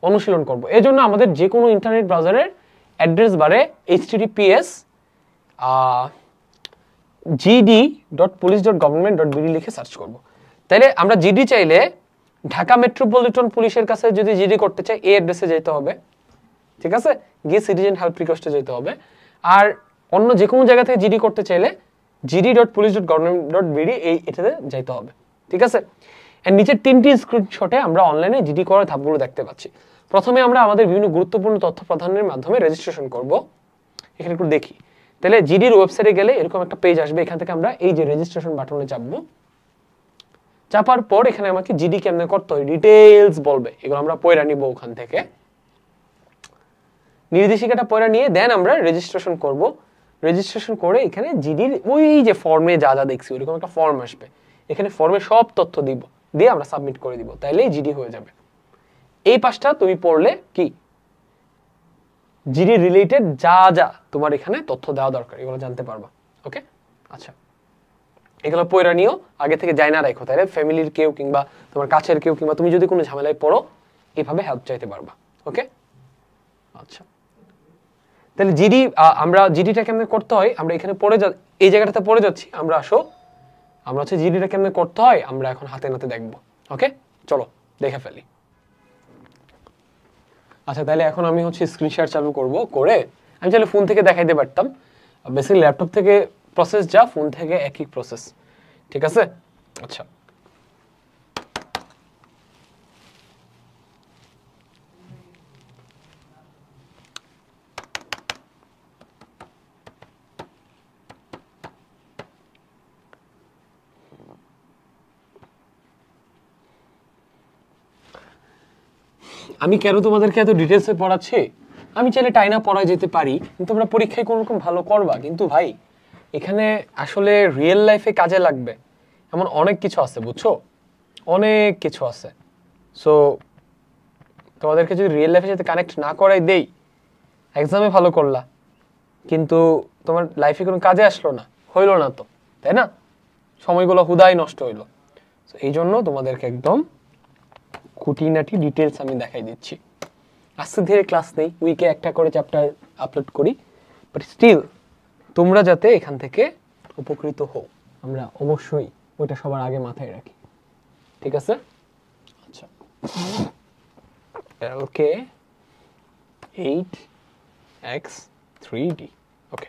Speaker 2: অনুশীলন করব। এর জন্য আমাদের যে কোনো ইন্টারনেট ব্রাউজারের অ্যাড্রেস বারে https gd.police.government.bd লিখে সার্চ করব। তাইলে আমরা জিডি চাইলে ঢাকা মেট্রোপলিটন পুলিশের কাছে যদি জিডি করতে চাই এই অ্যাড্রেসে যেতে হবে, ঠিক আছে, গিয়ে সিটিজেন হেল্প রিকোয়েস্টে যেতে হবে। আর অন্য যে কোনো জায়গা থেকে জিডি করতে চাইলে gd.police.government.bd এটাতে যাইতে হবে, ঠিক আছে। এর নিচের তিনটি স্ক্রিনশটে আমরা অনলাইনে জিডি করার ধাপগুলো দেখতে পাচ্ছি। প্রথমে আমরা আমাদের বিভিন্ন গুরুত্বপূর্ণ তথ্য প্রদানের মাধ্যমে রেজিস্ট্রেশন করব। এখানে একটু দেখি, তাহলে জিডির ওয়েবসাইটে গেলে এরকম একটা পেজ আসবে, এখান থেকে আমরা এই যে রেজিস্ট্রেশন বাটনে চাপবো। চাপার পর এখানে আমাকে জিডি কেমনে করতে হয় ডিটেইলস বলবে, এগুলো আমরা পয়রা নিব ওখান থেকে, নির্দেশিকাটা পয়রা নিয়ে দেন আমরা রেজিস্ট্রেশন করব। রেজিস্ট্রেশন করে এখানে জিডির ওই যে ফর্মে যা যা দেখছি ওইরকম একটা ফর্ম আসবে, এখানে ফর্মে সব তথ্য দিব, দিয়ে আমরা সাবমিট করে দিব, তাইলেই জিডি হয়ে যাবে। এই পাঁচটা তুমি পড়লে কি জিডি রিলেটেড যা যা তোমার এখানে তথ্য দেওয়া দরকার এগুলো জানতে পারবা। ওকে, আচ্ছা, এগুলো পয়রা নিও, আগে থেকে যাই না রাখো, তাইলে ফ্যামিলির কেউ কিংবা তোমার কাছের কেউ কিংবা তুমি যদি কোনো ঝামেলায় পড়ো এইভাবে হেল্প চাইতে পারবা। ওকে, আচ্ছা, তাহলে জিডি আমরা জিডিটা কেমনে করতে হয় আমরা এখানে পড়ে এই জায়গাটাতে পড়ে যাচ্ছি, আমরা আসো আমরা হচ্ছে জিডিটা কেমনে করতে হয় আমরা এখন হাতে নাতে দেখবো। ওকে, চলো দেখে ফেলি। আচ্ছা, তাহলে এখন আমি হচ্ছে স্ক্রিনশট চালু করব, করে আমি চাইলে ফোন থেকে দেখাইতে পারতাম, বেসিক্যালি ল্যাপটপ থেকে প্রসেস যা ফোন থেকে একই প্রসেস, ঠিক আছে। আচ্ছা, আমি কেন তোমাদেরকে এত ডিটেলসে পড়াচ্ছি, আমি চাইলে টাইনা পড়ায় যেতে পারি, কিন্তু তোমরা পরীক্ষায় কোনো রকম ভালো করবা, কিন্তু ভাই এখানে আসলে রিয়েল লাইফে কাজে লাগবে এমন অনেক কিছু আছে, বুঝছো, অনেক কিছু আছে। সো তোমাদেরকে যদি রিয়েল লাইফের সাথে কানেক্ট না করাই দেই, এক্সামে ভালো করলা কিন্তু তোমার লাইফে কোনো কাজে আসলো না, হইলো না তো, তাই না, সময়গুলো হুদাই নষ্ট হইলো। সো এই জন্য তোমাদেরকে একদম খুঁটিনাটি ডিটেলস আমি দেখাই দিচ্ছি। আস্তে ধীরে ক্লাস নেই, উইকে একটা করে চ্যাপ্টার আপলোড করি, বাট স্টিল তোমরা যাতে এখান থেকে উপকৃত হও আমরা অবশ্যই ওইটা সবার আগে মাথায় রাখি, ঠিক আছে। আচ্ছা, ওকে 8x3d ওকে,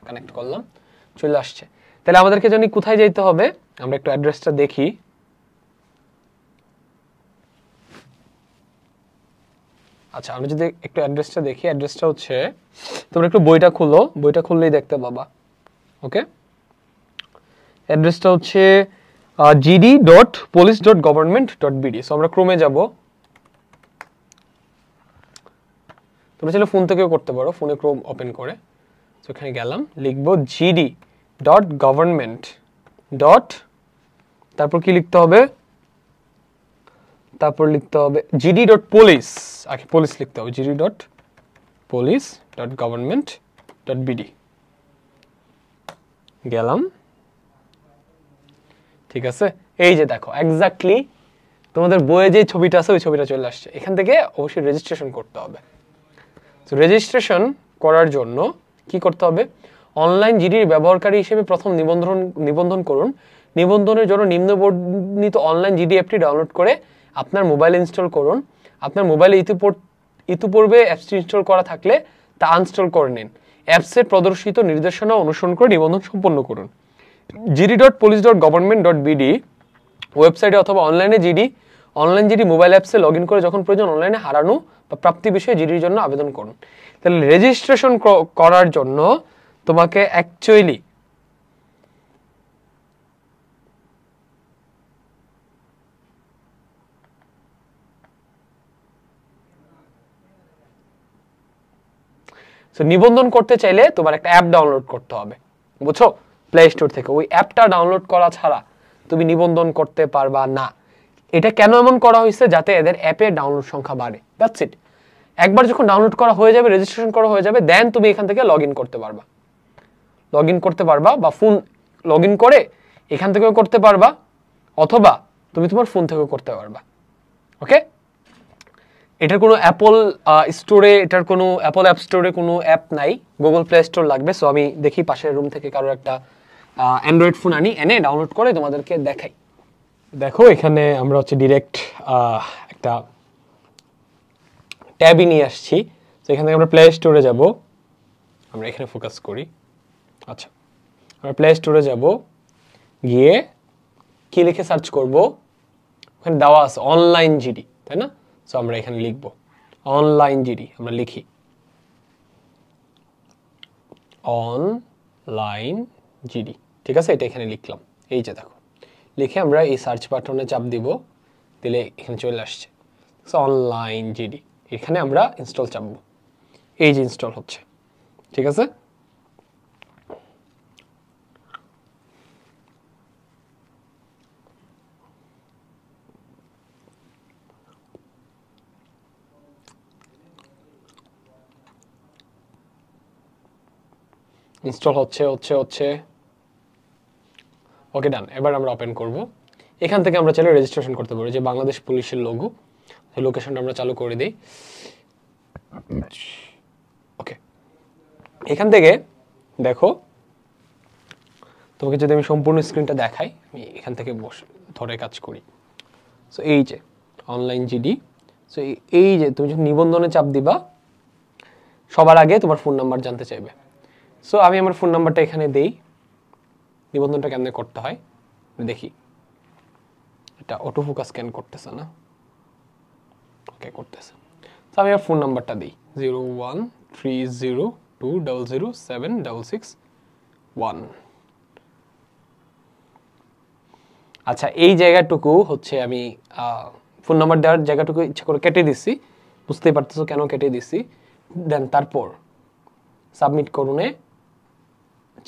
Speaker 2: কানেক্ট করলাম, চলে আসছে। তাহলে আমাদেরকে জানি কোথায় যাইতে হবে, আমরা একটু অ্যাড্রেসটা দেখি। আচ্ছা, আমরা যদি একটু অ্যাড্রেসটা দেখি, অ্যাড্রেসটা হচ্ছে তোমরা একটু বইটা খুলো, বইটা খুললেই দেখতে পাবা। ওকে, অ্যাড্রেসটা হচ্ছে gd.police.government.bd। সো আমরা ক্রোমে যাব, তোমরা চাইলে ফোন থেকেও করতে পারো, ফোনে ক্রোম ওপেন করে। সো এখানে গেলাম, লিখবো gd ডট গভর্নমেন্ট ডট তারপর কি লিখতে হবে, তারপর লিখতে হবে জিডি ডট পুলিশ, আগে পুলিশ লিখতে হবে, GD dot police dot government dot BD. গেলাম, ঠিক আছে। এই যে দেখো এক্স্যাক্টলি তোমাদের বইয়ে যে ছবিটা আছে ওই ছবিটা চলে আসছে। এখান থেকে অবশ্যই রেজিস্ট্রেশন করতে হবে। তো রেজিস্ট্রেশন করার জন্য কি করতে হবে, অনলাইন জিডির ব্যবহারকারী হিসেবে প্রথম নিবন্ধন করুন। নিবন্ধনের জন্য নিম্নবর্ণিত অনলাইন জিডি অ্যাপটি ডাউনলোড করে আপনার মোবাইলে ইনস্টল করুন। আপনার মোবাইলে ইতিপূর্বে অ্যাপসটি ইনস্টল করা থাকলে তা আনইনস্টল করে নিন। অ্যাপসের প্রদর্শিত নির্দেশনা অনুসরণ করে নিবন্ধন সম্পন্ন করুন। gd.police.government.bd ওয়েবসাইটে অথবা অনলাইন জিডি মোবাইল অ্যাপসে লগ ইন করে যখন প্রয়োজন অনলাইনে হারানো বা প্রাপ্তি বিষয়ে জিডির জন্য আবেদন করুন। তাহলে রেজিস্ট্রেশন করার জন্য তোমাকে অ্যাকচুয়ালি নিবন্ধন করতে চাইলে তোমার একটা অ্যাপ ডাউনলোড করতে হবে, বুঝছো, প্লে স্টোর থেকে। ওই অ্যাপটা ডাউনলোড করা ছাড়া তুমি নিবন্ধন করতে পারবা না। এটা কেন এমন করা হয়েছে, যাতে এদের অ্যাপের ডাউনলোড সংখ্যা বাড়ে, দ্যাটস ইট। একবার যখন ডাউনলোড করা হয়ে যাবে, রেজিস্ট্রেশন করা হয়ে যাবে, দেন তুমি এখান থেকে লগ ইন করতে পারবা, বা ফোন লগ ইন করে এখান থেকেও করতে পারবা, অথবা তুমি তোমার ফোন থেকেও করতে পারবা। ওকে, এটার কোনো অ্যাপল স্টোরে, এটার কোনো অ্যাপল অ্যাপ স্টোরে কোনো অ্যাপ নাই, গুগল প্লে স্টোর লাগবে। সো আমি দেখি পাশের রুম থেকে কারোর একটা অ্যান্ড্রয়েড ফোন এনে ডাউনলোড করে তোমাদেরকে দেখাই। দেখো এখানে আমরা হচ্ছে ডিরেক্ট একটা ট্যাবই নিয়ে আসছি। তো এখান থেকে আমরা প্লে স্টোরে যাব, আমরা এখানে ফোকাস করি। আচ্ছা, আমরা প্লে স্টোরে যাব, গিয়ে কি লিখে সার্চ করব, ওখানে দেওয়া আছে অনলাইন জিডি, তাই না? সো আমরা এখানে লিখব অনলাইন জিডি, আমরা লিখি অনলাইন জিডি, ঠিক আছে, এটা এখানে লিখলাম। এই যে দেখো, লিখে আমরা এই সার্চ বাটনে চাপ দিব, দিলে এখানে চলে আসছে অনলাইন জিডি। এখানে আমরা ইনস্টল চাপবো, এই যে ইনস্টল হচ্ছে, ঠিক আছে। ইনস্টল হচ্ছে। ওকে, ডান। এবার আমরা ওপেন করব। এখান থেকে আমরা চাইলে রেজিস্ট্রেশন করতে পারি, যে বাংলাদেশ পুলিশের লোগো, সেই লোকেশনটা আমরা চালু করে দিই। ওকে, এখান থেকে দেখো, তোমাকে যদি আমি সম্পূর্ণ স্ক্রিনটা দেখাই, আমি এখান থেকে ধরে কাজ করি। সো এই যে অনলাইন জিডি, সো এই যে তুমি যখন নিবন্ধনে চাপ দিবা, সবার আগে তোমার ফোন নাম্বার জানতে চাইবে। সো আমি আমার ফোন নাম্বারটা এখানে দেই। নিবন্ধনটা কেমনে করতে হয় দেখি। এটা অটো ফোকাস স্ক্যান করতেছে না, ওকে করতেছে। তো আমি আমার ফোন নাম্বারটা দিই 0130200766 আচ্ছা, এই জায়গাটুকু হচ্ছে আমি ফোন নাম্বার দেওয়ার জায়গাটুকু ইচ্ছা করে কেটে দিচ্ছি, বুঝতেই পারতেছো কেন কেটে দিচ্ছি। দেন তারপর সাবমিট করুনে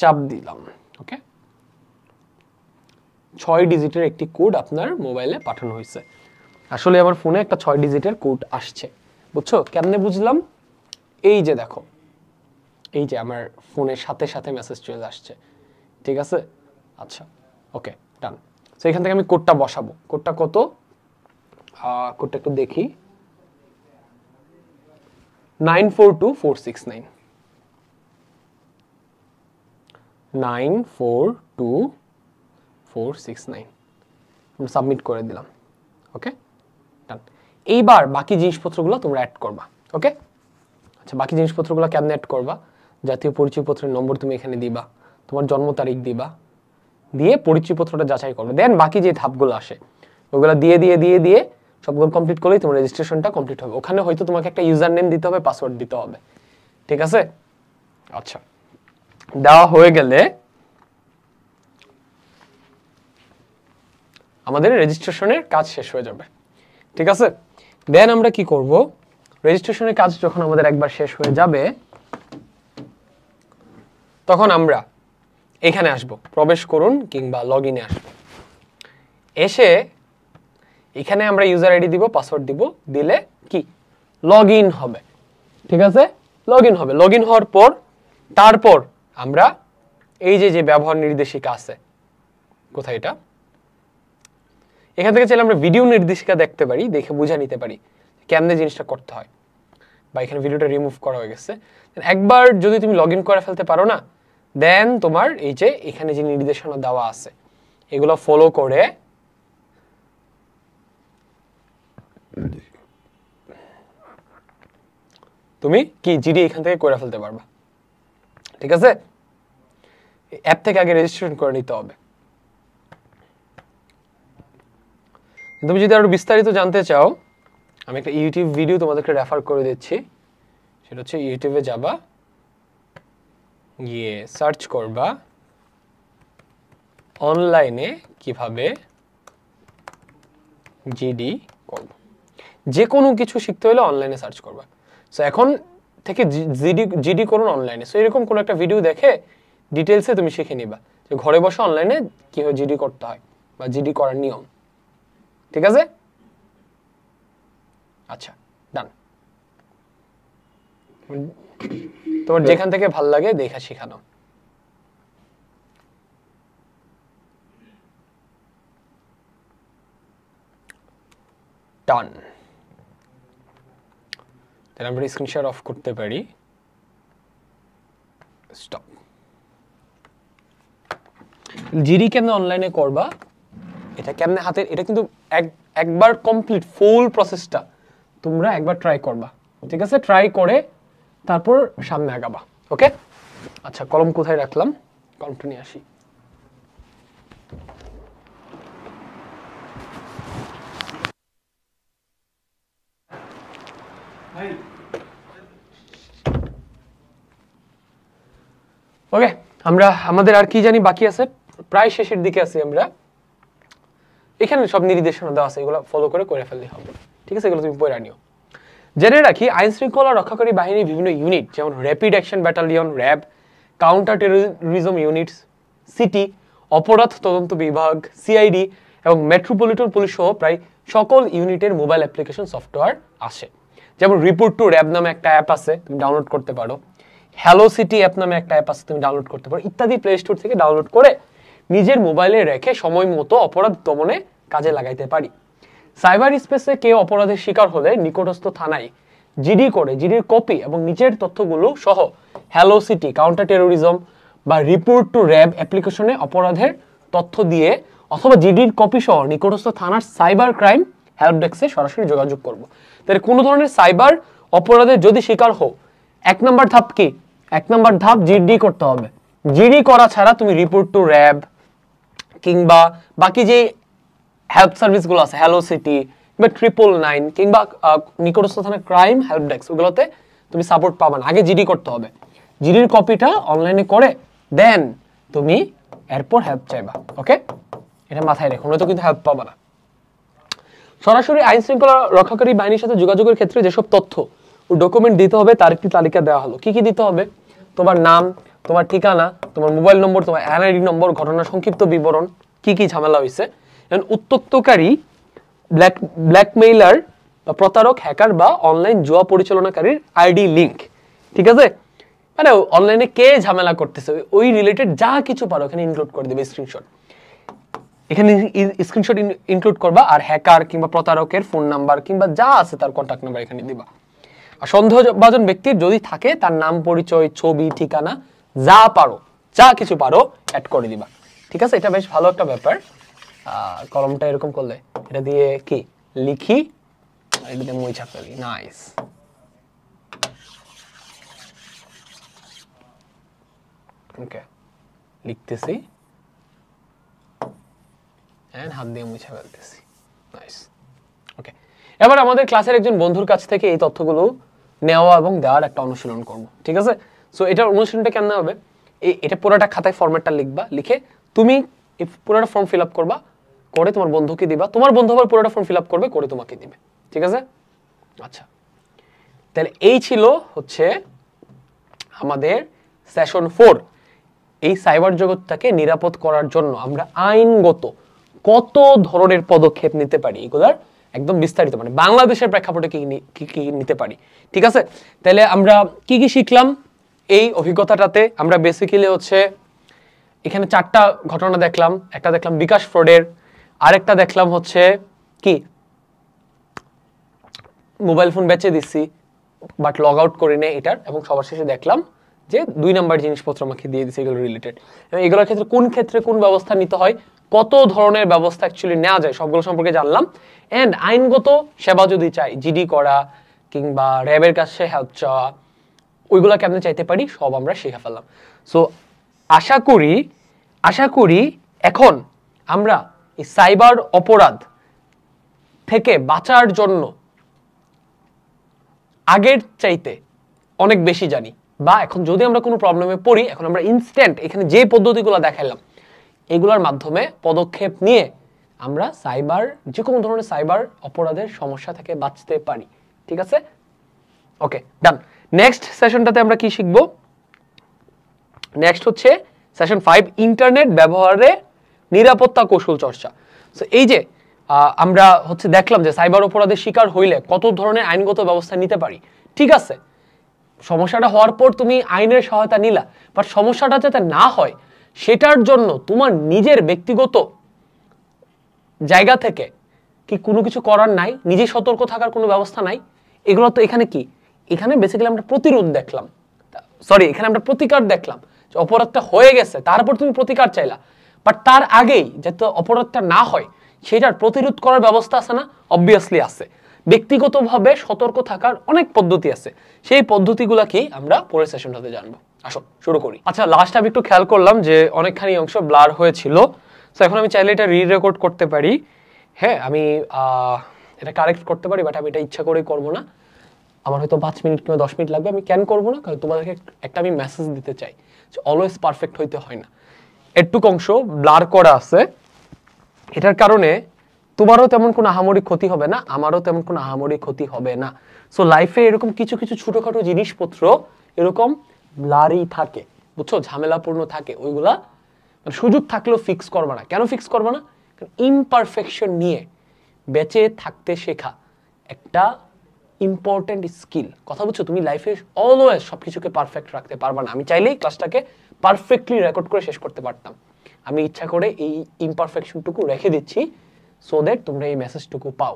Speaker 2: চাপ দিলাম। ওকে, 6 ডিজিটের একটি কোড আপনার মোবাইলে পাঠানো হয়েছে। আসলে আমার ফোনে একটা 6 ডিজিটের কোড আসছে, বুঝছো? কেমনে বুঝলাম? এই যে দেখো, এই যে আমার ফোনের সাথে সাথে মেসেজ চলে আসছে, ঠিক আছে। আচ্ছা, ওকে, ডান। তো এখান থেকে আমি কোডটা বসাবো। কোডটা কত? কোডটা একটু দেখি, 942469 942469 আমরা সাবমিট করে দিলাম। ওকে, ডান। এইবার বাকি জিনিসপত্রগুলো তোমরা অ্যাড করবা। ওকে, আচ্ছা, বাকি জিনিসপত্রগুলো কেমনে অ্যাড করবা? জাতীয় পরিচয়পত্রের নম্বর তুমি এখানে দিবা, তোমার জন্ম তারিখ দিবা, দিয়ে পরিচয়পত্রটা যাচাই করবে। দেন বাকি যে ধাপগুলো আসে ওগুলো দিয়ে দিয়ে দিয়ে দিয়ে সবগুলো কমপ্লিট করলেই তোমার রেজিস্ট্রেশনটা কমপ্লিট হবে। ওখানে হয়তো তোমাকে একটা ইউজার নেম দিতে হবে, পাসওয়ার্ড দিতে হবে, ঠিক আছে। আচ্ছা, দেওয়া হয়ে গেলে আমাদের রেজিস্ট্রেশনের কাজ শেষ হয়ে যাবে, ঠিক আছে। দেন আমরা কি করব? রেজিস্ট্রেশনের কাজ যখন আমাদের একবার শেষ হয়ে যাবে, তখন আমরা এখানে আসবো, প্রবেশ করুন কিংবা লগ ইনে আসবো। এসে এখানে আমরা ইউজার আইডি দিব, পাসওয়ার্ড দিব, দিলে কি লগ ইন হবে। ঠিক আছে, লগ ইন হবে। লগ ইন হওয়ার পর তারপর আমরা এই যে ব্যবহার নির্দেশিকা আছে, কোথায় এটা, এখান থেকে চাইলে আমরা ভিডিও নির্দেশিকা দেখতে পারি, দেখে বুঝে নিতে পারি কেমনে জিনিসটা করতে হয়। বা এখানে ভিডিওটা রিমুভ করা হয়ে গেছে। একবার যদি তুমি লগ ইন করে ফেলতে পারো না, দেন তোমার এই যে এখানে যে নির্দেশনা দেওয়া আছে এগুলো ফলো করে তুমি কি জিডি এখান থেকে করে ফেলতে পারবা। ঠিক আছে, অ্যাপ থেকে আগে রেজিস্ট্রেশন করে নিতে হবে। তুমি যদি আরো বিস্তারিত জানতে চাও, আমি একটা ইউটিউব ভিডিও তোমাদেরকে রেফার করে দিচ্ছি। সেটা হচ্ছে ইউটিউবে যাবা, গিয়ে সার্চ করবা অনলাইনে কিভাবে জিডি করব। যে কোনো কিছু শিখতে হলে অনলাইনে সার্চ করবা। সো এখন থেকে জিডি করুন অনলাইনে। সো এরকম কোনো একটা ভিডিও দেখে ডিটেলসে তুমি শিখে নিবা যে ঘরে বসে অনলাইনে কিভাবে জিডি করতে হয় বা জিডি করার নিয়ম। ঠিক আছে, আচ্ছা ডান। তোমার যেখান থেকে ভাল লাগে দেখা শেখানো। ডান, তাহলে আমরা স্ক্রিন শেয়ার অফ করতে পারি। স্টপ। জিডি কেমনে অনলাইনে করবা, এটা কেমনে হাতের, এটা কিন্তু একবার কমপ্লিট ফুল প্রসেসটা তোমরা একবার ট্রাই করবা। ঠিক আছে, ট্রাই করে তারপর সামনে আগাবা। ওকে, আচ্ছা কলম কোথায় রাখলাম, কলমটা নিয়ে আসি। ওকে, আমরা আমাদের আর কি জানি বাকি আছে, প্রায় শেষের দিকে আছি আমরা। এখানে সব নির্দেশনা দেওয়া আছে, এগুলো ফলো করে ফেললে হবে। ঠিক আছে, এগুলো তুমি পড়ে নিও। জেনে রাখি, আইন শৃঙ্খলা রক্ষাকারী বাহিনীর বিভিন্ন ইউনিট যেমন rapid action battalion RAB, counter terrorism units city, অপরাধ তদন্ত বিভাগ সিআইডি এবং মেট্রোপলিটন পুলিশ সহ প্রায় সকল ইউনিটের মোবাইল অ্যাপ্লিকেশন সফটওয়্যার আসে। যেমন রিপোর্ট টু র্যাব নামে একটা অ্যাপ আছে, তুমি ডাউনলোড করতে পারো। হ্যালো সিটি অ্যাপ নামে একটা অ্যাপ আছে, তুমি ডাউনলোড করতে পারো। ইত্যাদি প্লে স্টোর থেকে ডাউনলোড করে নিজের মোবাইলে রেখে সময় মতো অপরাধ দমনে কাজে লাগাইতে পারি। সাইবার স্পেসে কেউ অপরাধের শিকার হলে নিকটস্থ থানায় জিডি করে জিডির কপি এবং নিচের তথ্যগুলো সহ হ্যালো সিটি, কাউন্টার টেরোরিজম বা রিপোর্ট টু র্যাব অ্যাপ্লিকেশনে অপরাধের তথ্য দিয়ে অথবা জিডির কপি সহ নিকটস্থ থানার সাইবার ক্রাইম হেল্প ডেস্কে সরাসরি যোগাযোগ করব। তাহলে কোনো ধরনের সাইবার অপরাধের যদি শিকার হও, 1 নম্বর ধাপ কি, 1 নম্বর ধাপ জিডি করতে হবে। জিডি করা ছাড়া তুমি রিপোর্ট টু র্যাব কিংবা বাকি যে হেল্প সার্ভিসগুলো আছে, হ্যালো সিটি বা 999 কিংবা নিকটস্থ থানার ক্রাইম হেল্প ডেস্ক, ওগুলোতে তুমি সাপোর্ট পাবা না। আগে জিডি করতে হবে। জিডির কপিটা অনলাইনে করে দেন তুমি এরপর হেল্প চাইবা। ওকে, এটা মাথায় রেখো, নয়তো কিন্তু হেল্প পাবা না। সরাসরি আইন শৃঙ্খলা রক্ষাকারী বাহিনীর সাথে যোগাযোগের ক্ষেত্রে যেসব তথ্য ও ডকুমেন্ট দিতে হবে তার একটি তালিকা দেওয়া হলো। কি কি দিতে হবে, তোমার নাম, তোমার ঠিকানা, তোমার মোবাইল নম্বর, তোমার এনআইডি নম্বর, ঘটনার সংক্ষিপ্ত বিবরণ, কি কি ঝামেলা হয়েছে, উত্তক্তকারী, ব্ল্যাকমেইলার বা প্রতারক, হ্যাকার বা অনলাইন জুয়া পরিচালনাকারীর আইডি লিংক। ঠিক আছে, মানে অনলাইনে কে ঝামেলা করতেছে ওই রিলেটেড যা কিছু পারো এখানে ইনক্লুড করে দেবে স্ক্রিনশট। এখানে স্ক্রিনশট ইনক্লুড করবা, আর হ্যাকার কিংবা প্রতারকের ফোন নাম্বার কিংবা যা আছে তার কন্ট্যাক্ট নাম্বার এখানে দিবা। আর সন্দেহভাজন ব্যক্তির যদি থাকে তার নাম, পরিচয়, ছবি, ঠিকানা যা পারো, যা কিছু পারো অ্যাড করে দিবা। ঠিক আছে, এটা বেশ ভালো একটা ব্যাপার। কলমটা এরকম করলে এটা দিয়ে কি লিখি, এটা দিয়ে মুছা ফেলি। নাইস। ওকে, লিখতেছি এন্ড হাত দিয়ে মুছে ফেলতেছি। নাইস। ওকে, এবার আমাদের ক্লাসের একজন বন্ধুর কাছ থেকে এই তথ্যগুলো নেওয়া এবং দেওয়ার একটা অনুশীলন করব। ঠিক আছে, সো এটার অনুশীলনটা কেমন হবে, এটা পুরোটা খাতায় ফরম্যাটটা লিখবা, লিখে তুমি এই পুরোটা ফর্ম ফিল আপ করবা, করে তোমার বন্ধুকে দিবা, তোমার বন্ধু আবার পুরোটা ফর্ম ফিল আপ করবে, করে তোমাকে দিবে। ঠিক আছে, আচ্ছা তাহলে এই ছিল হচ্ছে আমাদের সেশন 4। এই সাইবার জগৎটাকে নিরাপদ করার জন্য আমরা আইনগত কত ধরনের পদক্ষেপ নিতে পারি, এগুলার একদম বিস্তারিত মানে বাংলাদেশের প্রেক্ষাপটে কি নিতে পারি। ঠিক আছে, তাহলে আমরা কি কি শিখলাম এই অভিজ্ঞতাটাতে? আমরা বেসিক্যালি হচ্ছে এখানে 4টা ঘটনা দেখলাম। একটা দেখলাম বিকাশ ফ্রডের, আরেকটা দেখলাম হচ্ছে কি মোবাইল ফোন বেচে দিচ্ছি বাট লগ আউট করে নেই এটার, এবং সবার শেষে দেখলাম যে 2 নাম্বার জিনিসপত্র আমাকে দিয়ে দিচ্ছে এগুলো রিলেটেড। এবং এগুলোর ক্ষেত্রে কোন ব্যবস্থা নিতে হয়, কত ধরনের ব্যবস্থা অ্যাকচুয়ালি নেওয়া যায় সবগুলো সম্পর্কে জানলাম। অ্যান্ড আইনগত সেবা যদি চাই, জিডি করা কিংবা র্যাবের কাছে হেল্প চাওয়া, ওইগুলো কেমনে চাইতে পারি সব আমরা শিখে ফেললাম। সো আশা করি এখন আমরা এই সাইবার অপরাধ থেকে বাঁচার জন্য আগের চাইতে অনেক বেশি জানি, বা এখন যদি আমরা কোনো প্রবলেমে পড়ি এখন আমরা ইনস্ট্যান্ট এখানে যে পদ্ধতিগুলো দেখাইলাম এগুলোর মাধ্যমে পদক্ষেপ নিয়ে আমরা যে কোনো ধরনের সাইবার অপরাধের সমস্যা থেকে বাঁচতে পারি। ঠিক আছে, ওকে ডান। নেক্সট সেশনটাতে আমরা কি শিখব? নেক্সট হচ্ছে সেশন 5, ইন্টারনেট ব্যবহারে নিরাপত্তা কৌশল চর্চা। সো এই যে আমরা হচ্ছে দেখলাম যে সাইবার অপরাধের শিকার হইলে কত ধরনের আইনগত ব্যবস্থা নিতে পারি। ঠিক আছে, সমস্যাটা হওয়ার পর তুমি আইনের সহায়তা নিলা, বাট সমস্যাটা যাতে না হয় সেটার জন্য তোমার নিজের ব্যক্তিগত জায়গা থেকে কি কোনো কিছু করার নাই, নিজে সতর্ক থাকার কোনো ব্যবস্থা নাই। এগুলো তো এখানে কি, এখানে বেসিক্যালি আমরা এখানে আমরা প্রতিকার দেখলাম। অপরাধটা হয়ে গেছে তারপর তুমি প্রতিকার চাইলা, বাট তার আগেই যাতে অপরাধটা না হয় সেটার প্রতিরোধ করার ব্যবস্থা আছে না? অবভিয়াসলি আছে। ব্যক্তিগতভাবে সতর্ক থাকার অনেক পদ্ধতি আছে, সেই পদ্ধতিগুলা কি আমরা পরের সেশনটাতে জানবো। আসো শুরু করি। আচ্ছা, লাস্ট আমি একটু খেয়াল করলাম যে অনেকখানি অংশ ব্লার হয়েছিল, সো এখন আমি চাইলে এটা রেকর্ড করতে পারি। হ্যাঁ, আমি এটা কারেক্ট করতে পারি, বাট আমি এটা ইচ্ছা করেই করবো না। আমার হয়তো 5 মিনিট কিংবা 10 মিনিট লাগবে, আমি কেন করবো না, কারণ তোমাদেরকে একটা আমি মেসেজ দিতে চাই যে অলওয়েজ পারফেক্ট হইতে হয় না। এটুক অংশ ব্লার করা আছে, এটার কারণে তোমারও তেমন কোনো আহামরি ক্ষতি হবে না, আমারও তেমন কোনো আহামরি ক্ষতি হবে না। সো লাইফে এরকম কিছু ছোটখাটো জিনিসপত্র এরকম ব্লারই থাকে, বুঝছো, ঝামেলাপূর্ণ থাকে, ওইগুলা মানে সুযোগ থাকলেও ফিক্স করবে না। কেন ফিক্স করবে না? কারণ ইমপারফেকশন নিয়ে বেঁচে থাকতে শেখা একটা ইম্পর্টেন্ট স্কিল। কথা বুঝছো, তুমি লাইফে অলওয়েজ সবকিছুকে পারফেক্ট রাখতে পারবা না। আমি চাইলেই ক্লাসটাকে পারফেক্টলি রেকর্ড করে শেষ করতে পারতাম, আমি ইচ্ছা করে এই ইমপারফেকশনটুকু রেখে দিচ্ছি সো দ্যাট তোমরা এই মেসেজটুকু পাও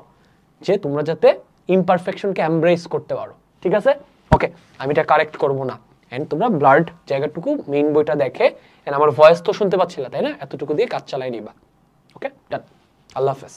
Speaker 2: যে তোমরা যাতে ইমপারফেকশনকে এমব্রেস করতে পারো। ঠিক আছে, ওকে, আমি এটা কারেক্ট করবো না। অ্যান্ড তোমরা ব্লার্ড জায়গাটুকু মেইন বইটা দেখে, অ্যান্ড আমার ভয়েস তো শুনতে পাচ্ছিলা তাই না, এতটুকু দিয়ে কাজ চালাই নিবা। ওকে ডান, আল্লাহ হাফেজ।